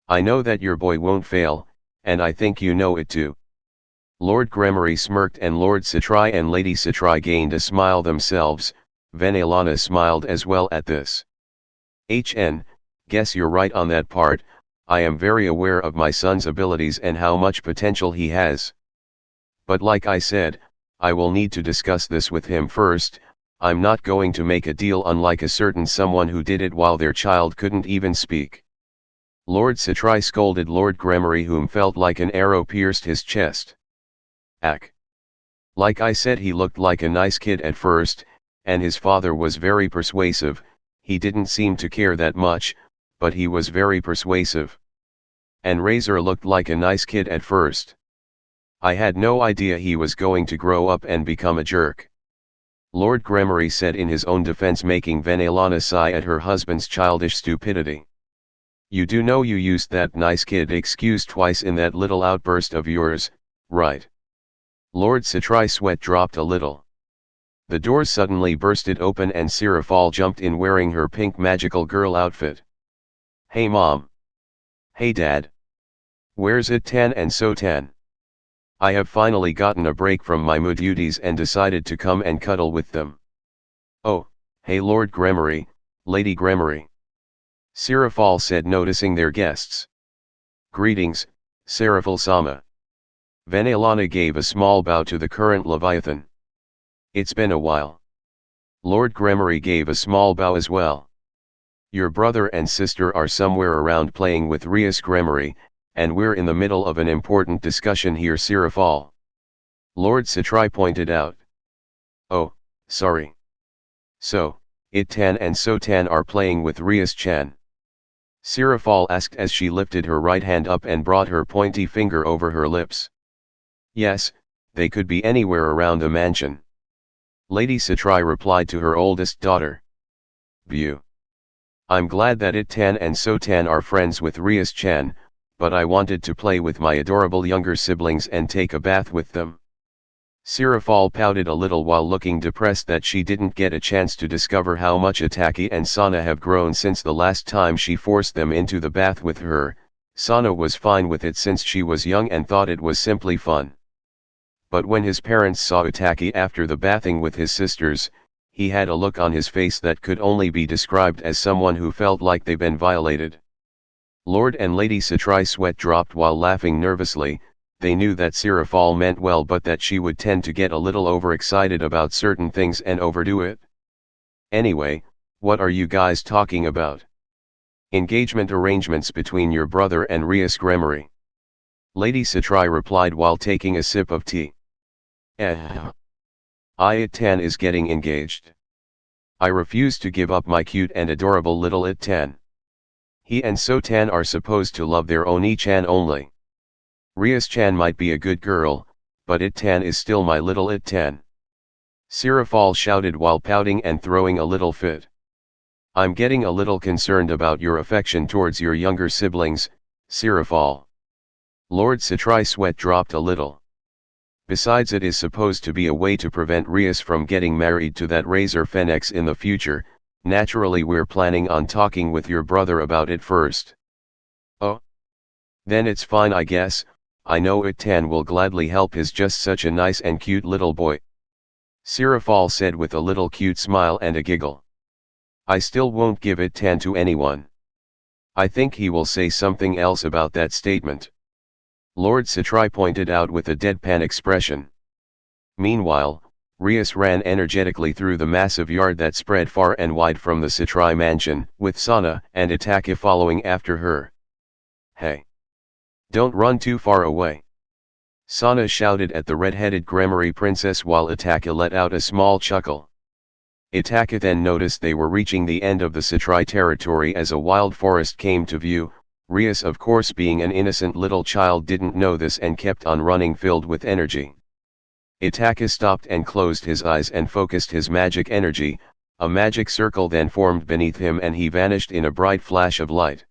I know that your boy won't fail, and I think you know it too. Lord Gremory smirked and Lord Citrai and Lady Citrai gained a smile themselves. Vanelana smiled as well at this. Guess you're right on that part. I am very aware of my son's abilities and how much potential he has. But like I said, I will need to discuss this with him first. I'm not going to make a deal unlike a certain someone who did it while their child couldn't even speak. Lord Citrai scolded Lord Gremory, whom felt like an arrow pierced his chest. Ack. Like I said, he looked like a nice kid at first, and his father was very persuasive. He didn't seem to care that much, but he was very persuasive. And Razor looked like a nice kid at first. I had no idea he was going to grow up and become a jerk. Lord Gremory said in his own defense, making Vanelana sigh at her husband's childish stupidity. You do know you used that nice kid excuse twice in that little outburst of yours, right? Lord Citrai's sweat dropped a little. The door suddenly bursted open and Seraphal jumped in wearing her pink magical girl outfit. Hey Mom. Hey Dad. Where's it Tan and so Tan? I have finally gotten a break from my mood duties and decided to come and cuddle with them. Oh, hey Lord Gremory, Lady Gremory. Seraphal said, noticing their guests. Greetings, Seraphal Sama. Vanelana gave a small bow to the current Leviathan. It's been a while. Lord Gremory gave a small bow as well. Your brother and sister are somewhere around playing with Rias Gremory, and we're in the middle of an important discussion here, Seraphal. Lord Citrai pointed out. Oh, sorry. So, It-Tan and So-Tan are playing with Rias-chan? Seraphal asked as she lifted her right hand up and brought her pointy finger over her lips. Yes, they could be anywhere around the mansion. Lady Citrai replied to her oldest daughter. View. I'm glad that It-Tan and So-Tan are friends with Rias-chan, but I wanted to play with my adorable younger siblings and take a bath with them. Seraphal pouted a little while looking depressed that she didn't get a chance to discover how much Itachi and Sana have grown since the last time she forced them into the bath with her. Sana was fine with it since she was young and thought it was simply fun. But when his parents saw Itachi after the bathing with his sisters, he had a look on his face that could only be described as someone who felt like they'd been violated. Lord and Lady Citrai's sweat dropped while laughing nervously. They knew that Seraphal meant well, but that she would tend to get a little overexcited about certain things and overdo it. Anyway, what are you guys talking about? Engagement arrangements between your brother and Rias Gremory. Lady Citrai replied while taking a sip of tea. It-Tan is getting engaged. I refuse to give up my cute and adorable little It-Tan. He and So-Tan are supposed to love their Oni-chan only. Rias-chan might be a good girl, but It-Tan is still my little It-Tan. Seraphal shouted while pouting and throwing a little fit. I'm getting a little concerned about your affection towards your younger siblings, Seraphal. Lord Citrai's sweat dropped a little. Besides, it is supposed to be a way to prevent Rias from getting married to that Razor Phoenix in the future. Naturally we're planning on talking with your brother about it first. Oh? Then it's fine, I guess. I know It-Tan will gladly help, he's just such a nice and cute little boy. Seraphal said with a little cute smile and a giggle. I still won't give It-Tan to anyone. I think he will say something else about that statement. Lord Citrai pointed out with a deadpan expression. Meanwhile, Rias ran energetically through the massive yard that spread far and wide from the Citrai mansion, with Sana and Itachi following after her. Hey! Don't run too far away. Sana shouted at the red-headed Gremory princess while Itachi let out a small chuckle. Itachi then noticed they were reaching the end of the Citrai territory as a wild forest came to view. Rias, of course being an innocent little child, didn't know this and kept on running filled with energy. Itachi stopped and closed his eyes and focused his magic energy. A magic circle then formed beneath him and he vanished in a bright flash of light.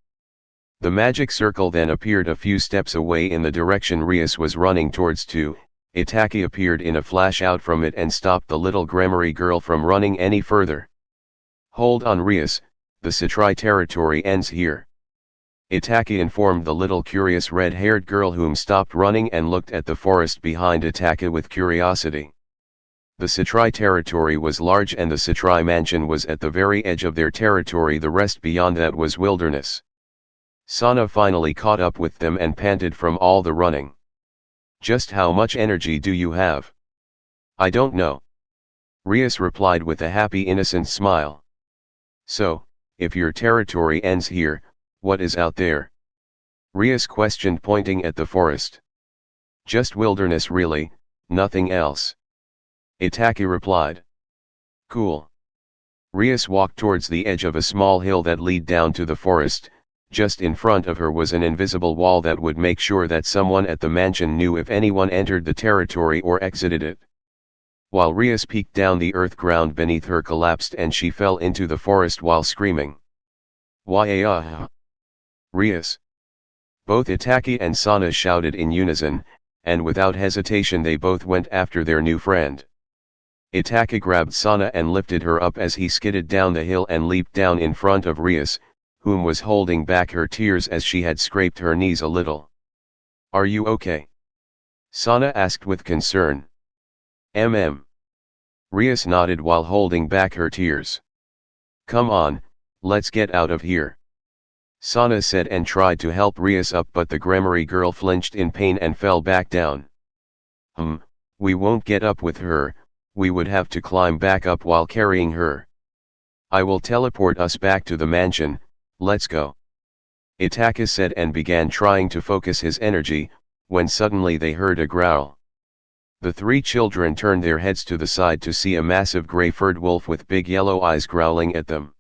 The magic circle then appeared a few steps away in the direction Rias was running towards too. Itachi appeared in a flash out from it and stopped the little grammary girl from running any further. "Hold on Rias, the Satrai territory ends here," Itachi informed the little curious red-haired girl, whom stopped running and looked at the forest behind Itachi with curiosity. The Satrai territory was large and the Satrai mansion was at the very edge of their territory, the rest beyond that was wilderness. Sana finally caught up with them and panted from all the running. "Just how much energy do you have?" "I don't know," Rias replied with a happy innocent smile. "So, if your territory ends here, what is out there?" Rias questioned, pointing at the forest. "Just wilderness really, nothing else," Itachi replied. "Cool." Rias walked towards the edge of a small hill that led down to the forest. Just in front of her was an invisible wall that would make sure that someone at the mansion knew if anyone entered the territory or exited it. While Rias peeked down, the earth ground beneath her collapsed and she fell into the forest while screaming. "Why Rias!" Both Itachi and Sana shouted in unison, and without hesitation they both went after their new friend. Itachi grabbed Sana and lifted her up as he skidded down the hill and leaped down in front of Rias, whom was holding back her tears as she had scraped her knees a little. "Are you okay?" Sana asked with concern. Rias nodded while holding back her tears. "Come on, let's get out of here," Sana said and tried to help Rias up, but the grammary girl flinched in pain and fell back down. We won't get up with her, we would have to climb back up while carrying her. I will teleport us back to the mansion, let's go," Itachi said and began trying to focus his energy, when suddenly they heard a growl. The three children turned their heads to the side to see a massive gray-furred wolf with big yellow eyes growling at them.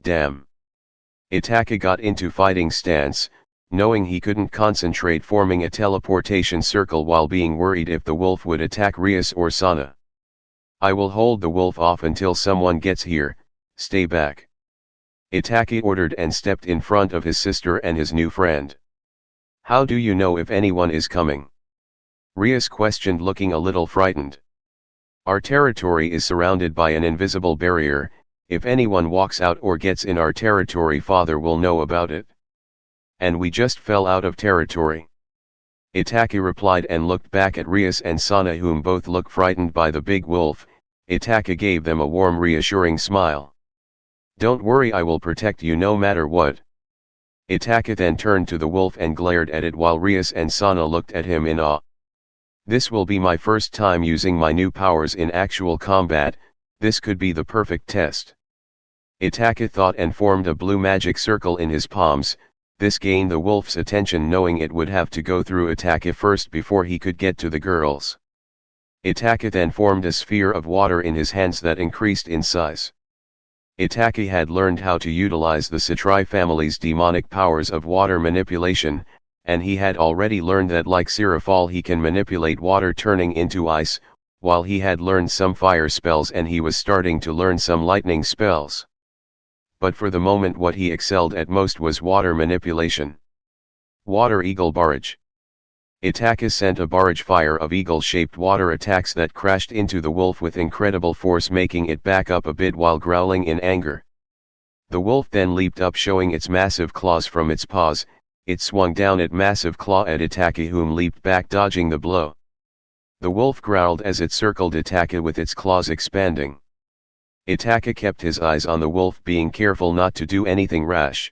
Damn! Itachi got into fighting stance, knowing he couldn't concentrate, forming a teleportation circle while being worried if the wolf would attack Rias or Sana. "I will hold the wolf off until someone gets here, stay back," Itachi ordered and stepped in front of his sister and his new friend. "How do you know if anyone is coming?" Rias questioned, looking a little frightened. "Our territory is surrounded by an invisible barrier. If anyone walks out or gets in our territory, father will know about it. And we just fell out of territory," Itachi replied and looked back at Rias and Sana, whom both looked frightened by the big wolf. Itachi gave them a warm, reassuring smile. "Don't worry, I will protect you no matter what." Itachi then turned to the wolf and glared at it while Rias and Sana looked at him in awe. "This will be my first time using my new powers in actual combat, this could be the perfect test," Itachi thought and formed a blue magic circle in his palms. This gained the wolf's attention, knowing it would have to go through Itachi first before he could get to the girls. Itachi then formed a sphere of water in his hands that increased in size. Itachi had learned how to utilize the Satrai family's demonic powers of water manipulation, and he had already learned that like Sirafal he can manipulate water turning into ice, while he had learned some fire spells and he was starting to learn some lightning spells. But for the moment what he excelled at most was water manipulation. Water Eagle Barrage. Itachi sent a barrage fire of eagle-shaped water attacks that crashed into the wolf with incredible force, making it back up a bit while growling in anger. The wolf then leaped up, showing its massive claws from its paws. It swung down its massive claw at Itachi, whom leaped back, dodging the blow. The wolf growled as it circled Itachi with its claws expanding. Itachi kept his eyes on the wolf, being careful not to do anything rash.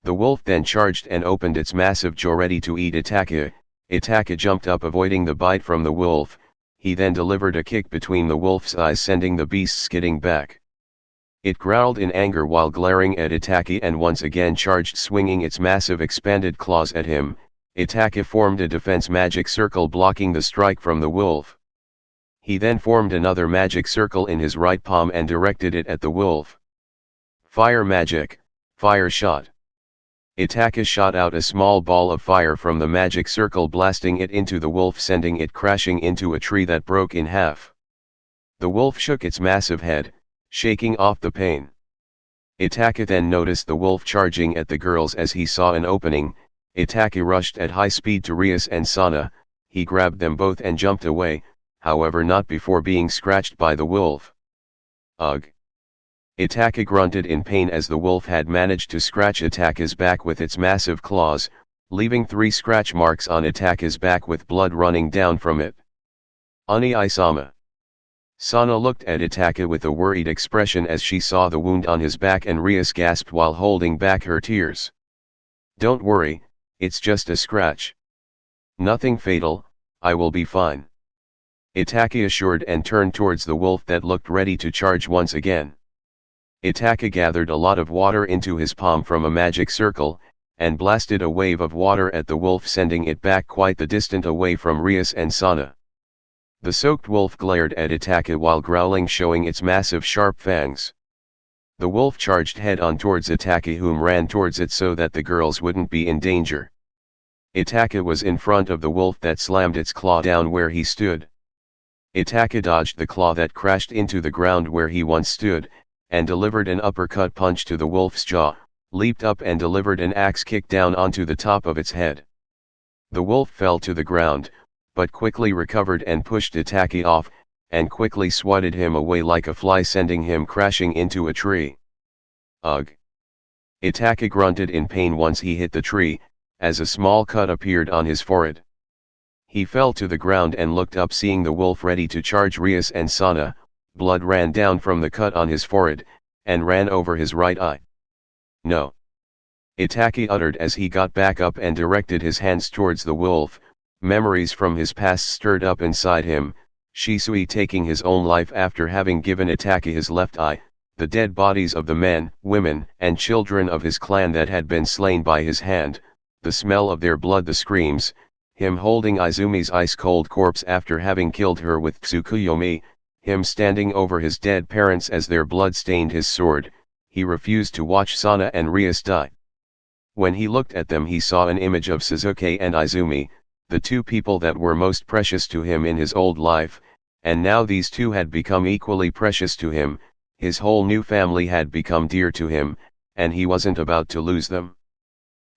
The wolf then charged and opened its massive jaw ready to eat Itachi. Itachi jumped up, avoiding the bite from the wolf. He then delivered a kick between the wolf's eyes, sending the beast skidding back. It growled in anger while glaring at Itachi and once again charged, swinging its massive expanded claws at him. Itachi formed a defense magic circle blocking the strike from the wolf. He then formed another magic circle in his right palm and directed it at the wolf. Fire magic, fire shot. Itachi shot out a small ball of fire from the magic circle, blasting it into the wolf, sending it crashing into a tree that broke in half. The wolf shook its massive head, shaking off the pain. Itachi then noticed the wolf charging at the girls. As he saw an opening, Itachi rushed at high speed to Rias and Sana. He grabbed them both and jumped away, however not before being scratched by the wolf. Ugh! Itachi grunted in pain as the wolf had managed to scratch Itachi's back with its massive claws, leaving 3 scratch marks on Itachi's back with blood running down from it. Oni-sama. Sana looked at Itachi with a worried expression as she saw the wound on his back, and Rias gasped while holding back her tears. "Don't worry, it's just a scratch. Nothing fatal, I will be fine," Itachi assured and turned towards the wolf that looked ready to charge once again. Itachi gathered a lot of water into his palm from a magic circle, and blasted a wave of water at the wolf, sending it back quite the distance away from Rias and Sana. The soaked wolf glared at Itachi while growling, showing its massive sharp fangs. The wolf charged head-on towards Itachi, whom ran towards it so that the girls wouldn't be in danger. Itachi was in front of the wolf that slammed its claw down where he stood. Itachi dodged the claw that crashed into the ground where he once stood, and delivered an uppercut punch to the wolf's jaw, leaped up and delivered an axe kick down onto the top of its head. The wolf fell to the ground, but quickly recovered and pushed Itachi off, and quickly swatted him away like a fly, sending him crashing into a tree. Ugh! Itachi grunted in pain once he hit the tree, as a small cut appeared on his forehead. He fell to the ground and looked up, seeing the wolf ready to charge Rias and Sana. Blood ran down from the cut on his forehead, and ran over his right eye. "No!" Itachi uttered as he got back up and directed his hands towards the wolf. Memories from his past stirred up inside him, Shisui taking his own life after having given Itachi his left eye, the dead bodies of the men, women, and children of his clan that had been slain by his hand, the smell of their blood, the screams, him holding Izumi's ice-cold corpse after having killed her with Tsukuyomi, him standing over his dead parents as their blood stained his sword. He refused to watch Sana and Rias die. When he looked at them, he saw an image of Suzuki and Izumi, the 2 people that were most precious to him in his old life, and now these 2 had become equally precious to him. His whole new family had become dear to him, and he wasn't about to lose them.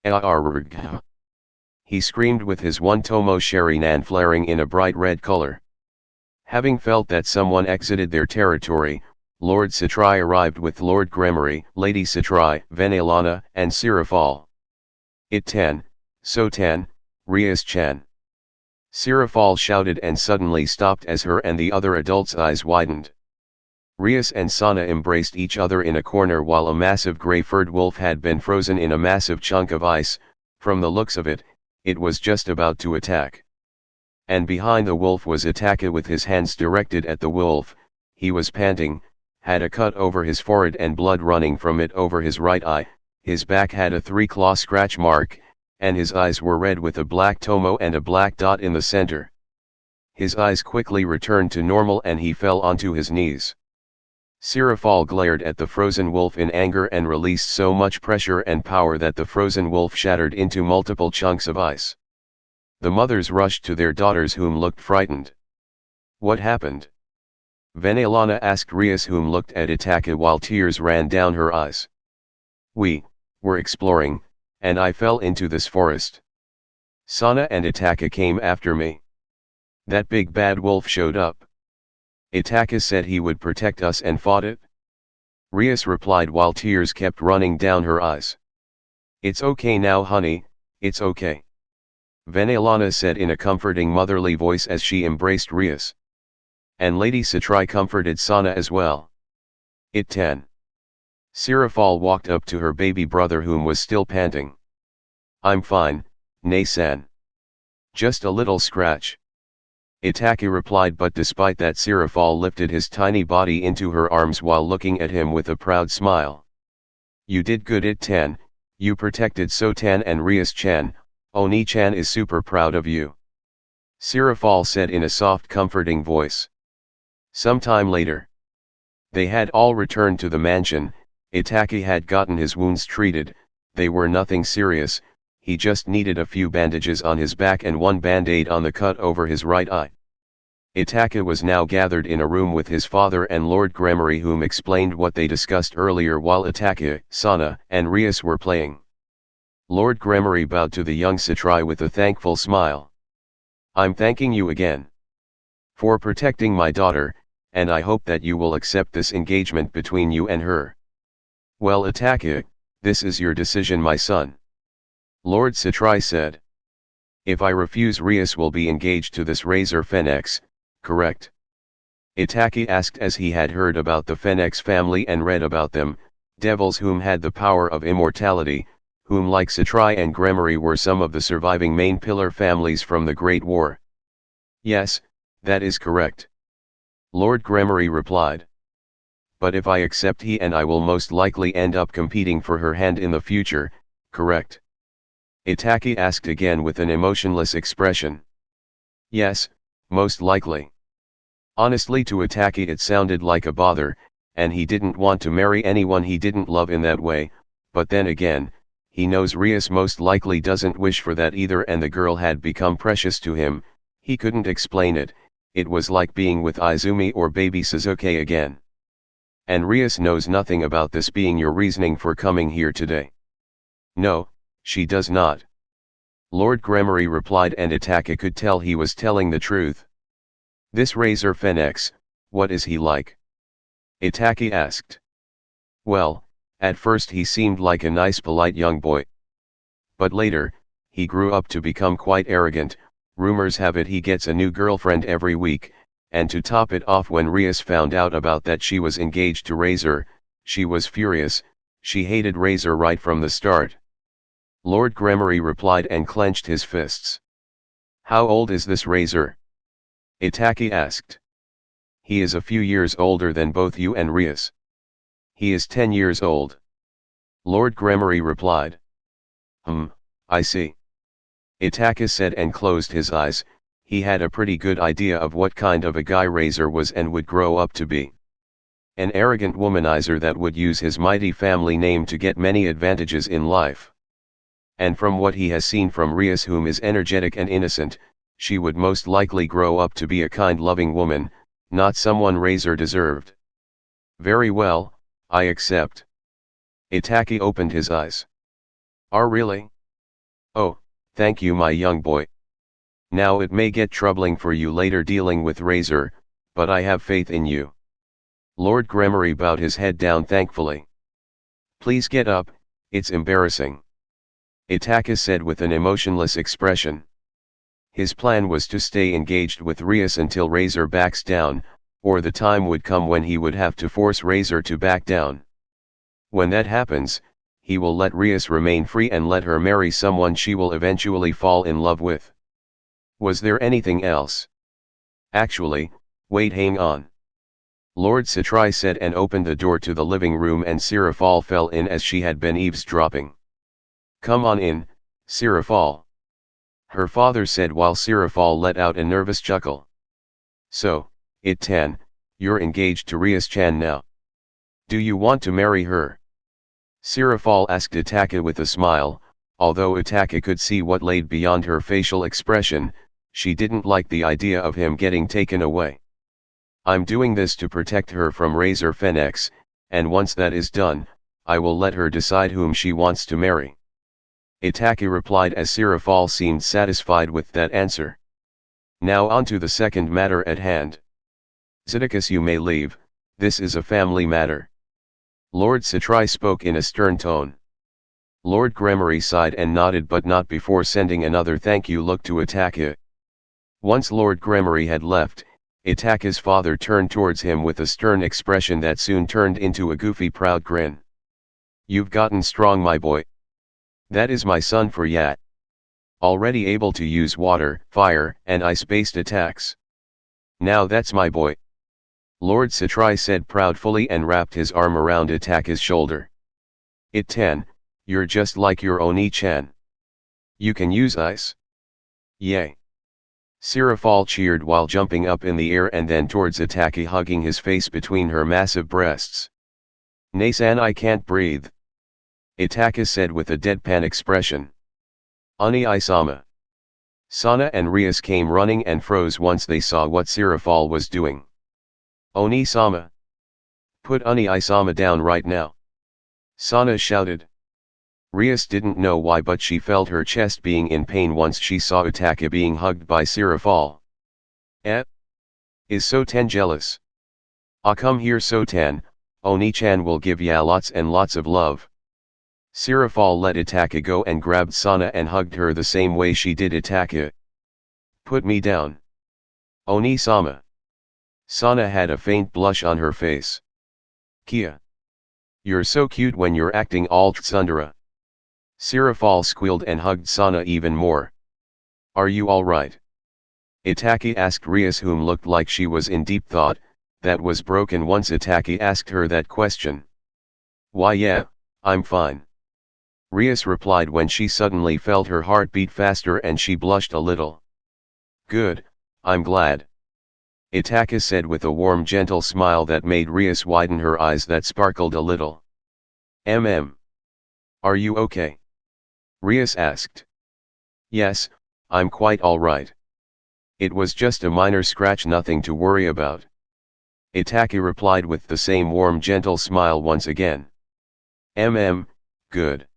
"Arrgh!" he screamed with his one tomo shurinan flaring in a bright red color. Having felt that someone exited their territory, Lord Satrai arrived with Lord Gremory, Lady Satrai, Venelana, and Sirafal. "It-ten, so-ten, Rias-chan!" Sirafal shouted and suddenly stopped as her and the other adults' eyes widened. Rias and Sana embraced each other in a corner while a massive grey-furred wolf had been frozen in a massive chunk of ice. From the looks of it, it was just about to attack. And behind the wolf was Itachi with his hands directed at the wolf. He was panting, had a cut over his forehead and blood running from it over his right eye. His back had a 3-claw scratch mark, and his eyes were red with a black tomo and a black dot in the center. His eyes quickly returned to normal and he fell onto his knees. Sirafal glared at the frozen wolf in anger and released so much pressure and power that the frozen wolf shattered into multiple chunks of ice. The mothers rushed to their daughters, whom looked frightened. "What happened?" Venelana asked Rias, whom looked at Itachi while tears ran down her eyes. "We were exploring, and I fell into this forest. Sana and Itachi came after me. That big bad wolf showed up. Itachi said he would protect us and fought it." Rias replied while tears kept running down her eyes. "It's okay now, honey, it's okay," Venelana said in a comforting motherly voice as she embraced Rias. And Lady Satrai comforted Sana as well. "It-ten." Sirafal walked up to her baby brother, whom was still panting. "I'm fine, Nay-san. Just a little scratch," Itachi replied, but despite that Sirafal lifted his tiny body into her arms while looking at him with a proud smile. "You did good, It-ten, you protected So-tan and Rias-chan, Oni-chan is super proud of you," Sirafal said in a soft comforting voice. Sometime later, they had all returned to the mansion. Itachi had gotten his wounds treated. They were nothing serious, he just needed a few bandages on his back and one band-aid on the cut over his right eye. Itachi was now gathered in a room with his father and Lord Gremory, whom explained what they discussed earlier while Itachi, Sana, and Rias were playing. Lord Gremory bowed to the young Satrai with a thankful smile. "I'm thanking you again for protecting my daughter, and I hope that you will accept this engagement between you and her." "Well, Itachi, this is your decision, my son," Lord Satrai said. "If I refuse, Rias will be engaged to this Razor Phoenix, correct?" Itachi asked, as he had heard about the Phoenix family and read about them, devils whom had the power of immortality, whom like Satrai and Gremory were some of the surviving main pillar families from the Great War. "Yes, that is correct," Lord Gremory replied. "But if I accept, he and I will most likely end up competing for her hand in the future, correct?" Itachi asked again with an emotionless expression. "Yes, most likely." Honestly, to Itachi it sounded like a bother, and he didn't want to marry anyone he didn't love in that way, but then again, he knows Rias most likely doesn't wish for that either, and the girl had become precious to him. He couldn't explain it. It was like being with Izumi or baby Suzuki again. "And Rias knows nothing about this being your reasoning for coming here today?" "No, she does not," Lord Gremory replied, and Itachi could tell he was telling the truth. "This Razor Phoenix, what is he like?" Itachi asked. "Well, at first he seemed like a nice polite young boy. But later, he grew up to become quite arrogant. Rumors have it he gets a new girlfriend every week, and to top it off, when Rias found out about that she was engaged to Razor, she was furious. She hated Razor right from the start." Lord Gremory replied and clenched his fists. "How old is this Razor?" Itachi asked. "He is a few years older than both you and Rias." "He is 10 years old," Lord Gremory replied. I see," Itachi said and closed his eyes. He had a pretty good idea of what kind of a guy Razor was and would grow up to be. An arrogant womanizer that would use his mighty family name to get many advantages in life. And from what he has seen from Rias, whom is energetic and innocent, she would most likely grow up to be a kind, loving woman, not someone Razor deserved. "Very well, I accept." Itachi opened his eyes. "Oh, really? Oh, thank you, my young boy. Now it may get troubling for you later dealing with Razor, but I have faith in you." Lord Gremory bowed his head down thankfully. "Please get up, it's embarrassing," Itachi said with an emotionless expression. His plan was to stay engaged with Rias until Razor backs down, or the time would come when he would have to force Razor to back down. When that happens, he will let Rias remain free and let her marry someone she will eventually fall in love with. Was there anything else? "Actually, wait, hang on," Lord Satrai said and opened the door to the living room, and Sirafal fell in as she had been eavesdropping. "Come on in, Sirafal," her father said while Sirafal let out a nervous chuckle. "So, It-tan, you're engaged to Rias-chan now. Do you want to marry her?" Sirafal asked Itachi with a smile. Although Itachi could see what laid beyond her facial expression, she didn't like the idea of him getting taken away. "I'm doing this to protect her from Razor Phoenix, and once that is done, I will let her decide whom she wants to marry," Itachi replied, as Sirafal seemed satisfied with that answer. "Now on to the second matter at hand. Zedicus, you may leave, this is a family matter." Lord Satrai spoke in a stern tone. Lord Gremory sighed and nodded, but not before sending another thank you look to Itachi. Once Lord Gremory had left, Itachi's father turned towards him with a stern expression that soon turned into a goofy proud grin. "You've gotten strong, my boy. That is my son for ya. Already able to use water, fire, and ice-based attacks. Now that's my boy," Lord Satrai said proudly and wrapped his arm around Itachi's shoulder. "It-tan, you're just like your Oni-chan. You can use ice. Yay." Sirafal cheered while jumping up in the air and then towards Itachi, hugging his face between her massive breasts. "Nasan, I can't breathe," Itachi said with a deadpan expression. "Ani-sama." Sana and Rias came running and froze once they saw what Sirafal was doing. Oni-sama. Put Oni-sama down right now. Sana shouted. Rias didn't know why, but she felt her chest being in pain once she saw Itachi being hugged by Sirafal. Is Sotan jealous? Ah, come here Sotan, Oni-chan will give ya lots and lots of love. Sirafal let Itachi go and grabbed Sana and hugged her the same way she did Itachi. Put me down. Oni-sama. Sana had a faint blush on her face. Kia. You're so cute when you're acting all tsundere. Sirafal squealed and hugged Sana even more. Are you alright? Itachi asked Rias, whom looked like she was in deep thought, that was broken once Itachi asked her that question. Why yeah, I'm fine. Rias replied when she suddenly felt her heart beat faster and she blushed a little. Good, I'm glad. Itachi said with a warm gentle smile that made Rias widen her eyes that sparkled a little. Are you okay? Rias asked. Yes, I'm quite alright. It was just a minor scratch, nothing to worry about. Itachi replied with the same warm gentle smile once again. Good.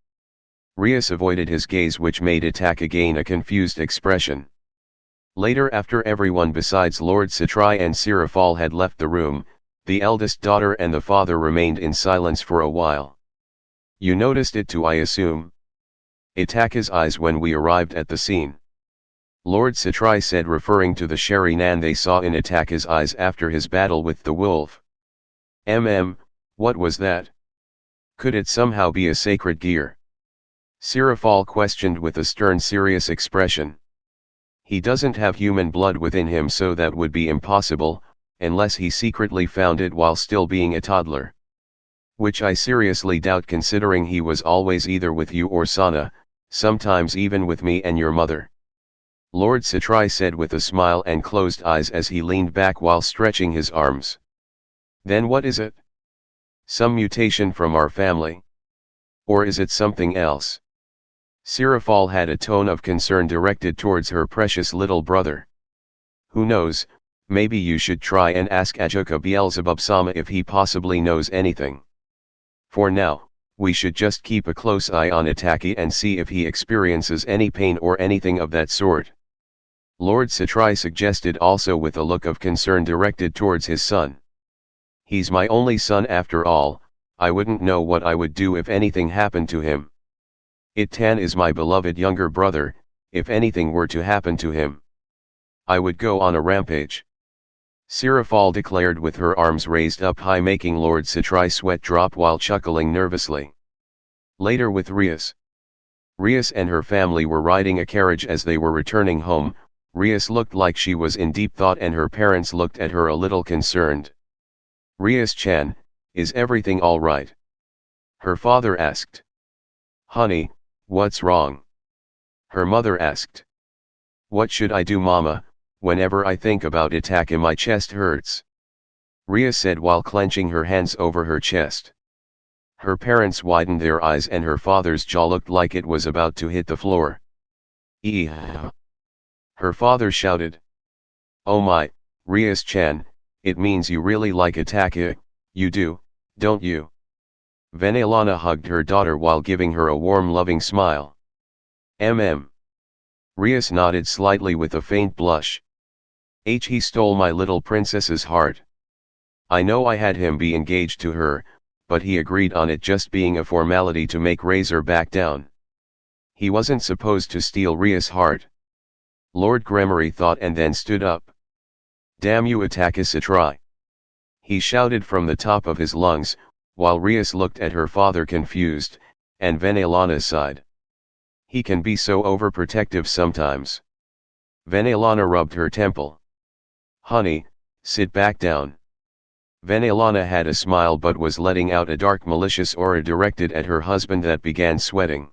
Rias avoided his gaze, which made Itachi gain a confused expression. Later, after everyone besides Lord Satrai and Sirafal had left the room, the eldest daughter and the father remained in silence for a while. You noticed it too, I assume? Itachi's eyes when we arrived at the scene. Lord Satrai said, referring to the Sherry-nan they saw in Itachi's eyes after his battle with the wolf. What was that? Could it somehow be a sacred gear? Sirafal questioned with a stern, serious expression. He doesn't have human blood within him, so that would be impossible, unless he secretly found it while still being a toddler. Which I seriously doubt, considering he was always either with you or Sana, sometimes even with me and your mother. Lord Satrai said with a smile and closed eyes as he leaned back while stretching his arms. Then what is it? Some mutation from our family? Or is it something else? Sirafal had a tone of concern directed towards her precious little brother. Who knows, maybe you should try and ask Ajuka Beelzebub-sama if he possibly knows anything. For now, we should just keep a close eye on Itachi and see if he experiences any pain or anything of that sort. Lord Satrai suggested, also with a look of concern directed towards his son. He's my only son after all, I wouldn't know what I would do if anything happened to him. Itan is my beloved younger brother, if anything were to happen to him, I would go on a rampage. Sirafal declared with her arms raised up high, making Lord Satrai sweat drop while chuckling nervously. Later with Rias. Rias and her family were riding a carriage as they were returning home. Rias looked like she was in deep thought and her parents looked at her a little concerned. Rias-chan, is everything alright? Her father asked. Honey, what's wrong? Her mother asked. What should I do, Mama? Whenever I think about Itachi my chest hurts. Rias said while clenching her hands over her chest. Her parents widened their eyes and her father's jaw looked like it was about to hit the floor. Eee! Her father shouted. Oh my, Rias-chan, it means you really like Itachi, you do, don't you? Venelana hugged her daughter while giving her a warm loving smile. Rias nodded slightly with a faint blush. He stole my little princess's heart. I know I had him be engaged to her, but he agreed on it just being a formality to make Razor back down. He wasn't supposed to steal Rias' heart. Lord Gremory thought and then stood up. Damn you, Itachi Satrai! He shouted from the top of his lungs, while Rias looked at her father confused, and Venelana sighed. He can be so overprotective sometimes. Venelana rubbed her temple. Honey, sit back down. Venelana had a smile but was letting out a dark malicious aura directed at her husband that began sweating.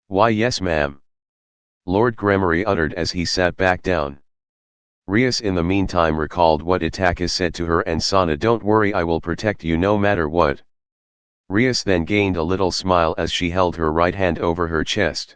Why yes ma'am. Lord Gremory uttered as he sat back down. Rias in the meantime recalled what Itachi said to her and Sana, don't worry, I will protect you no matter what. Rias then gained a little smile as she held her right hand over her chest.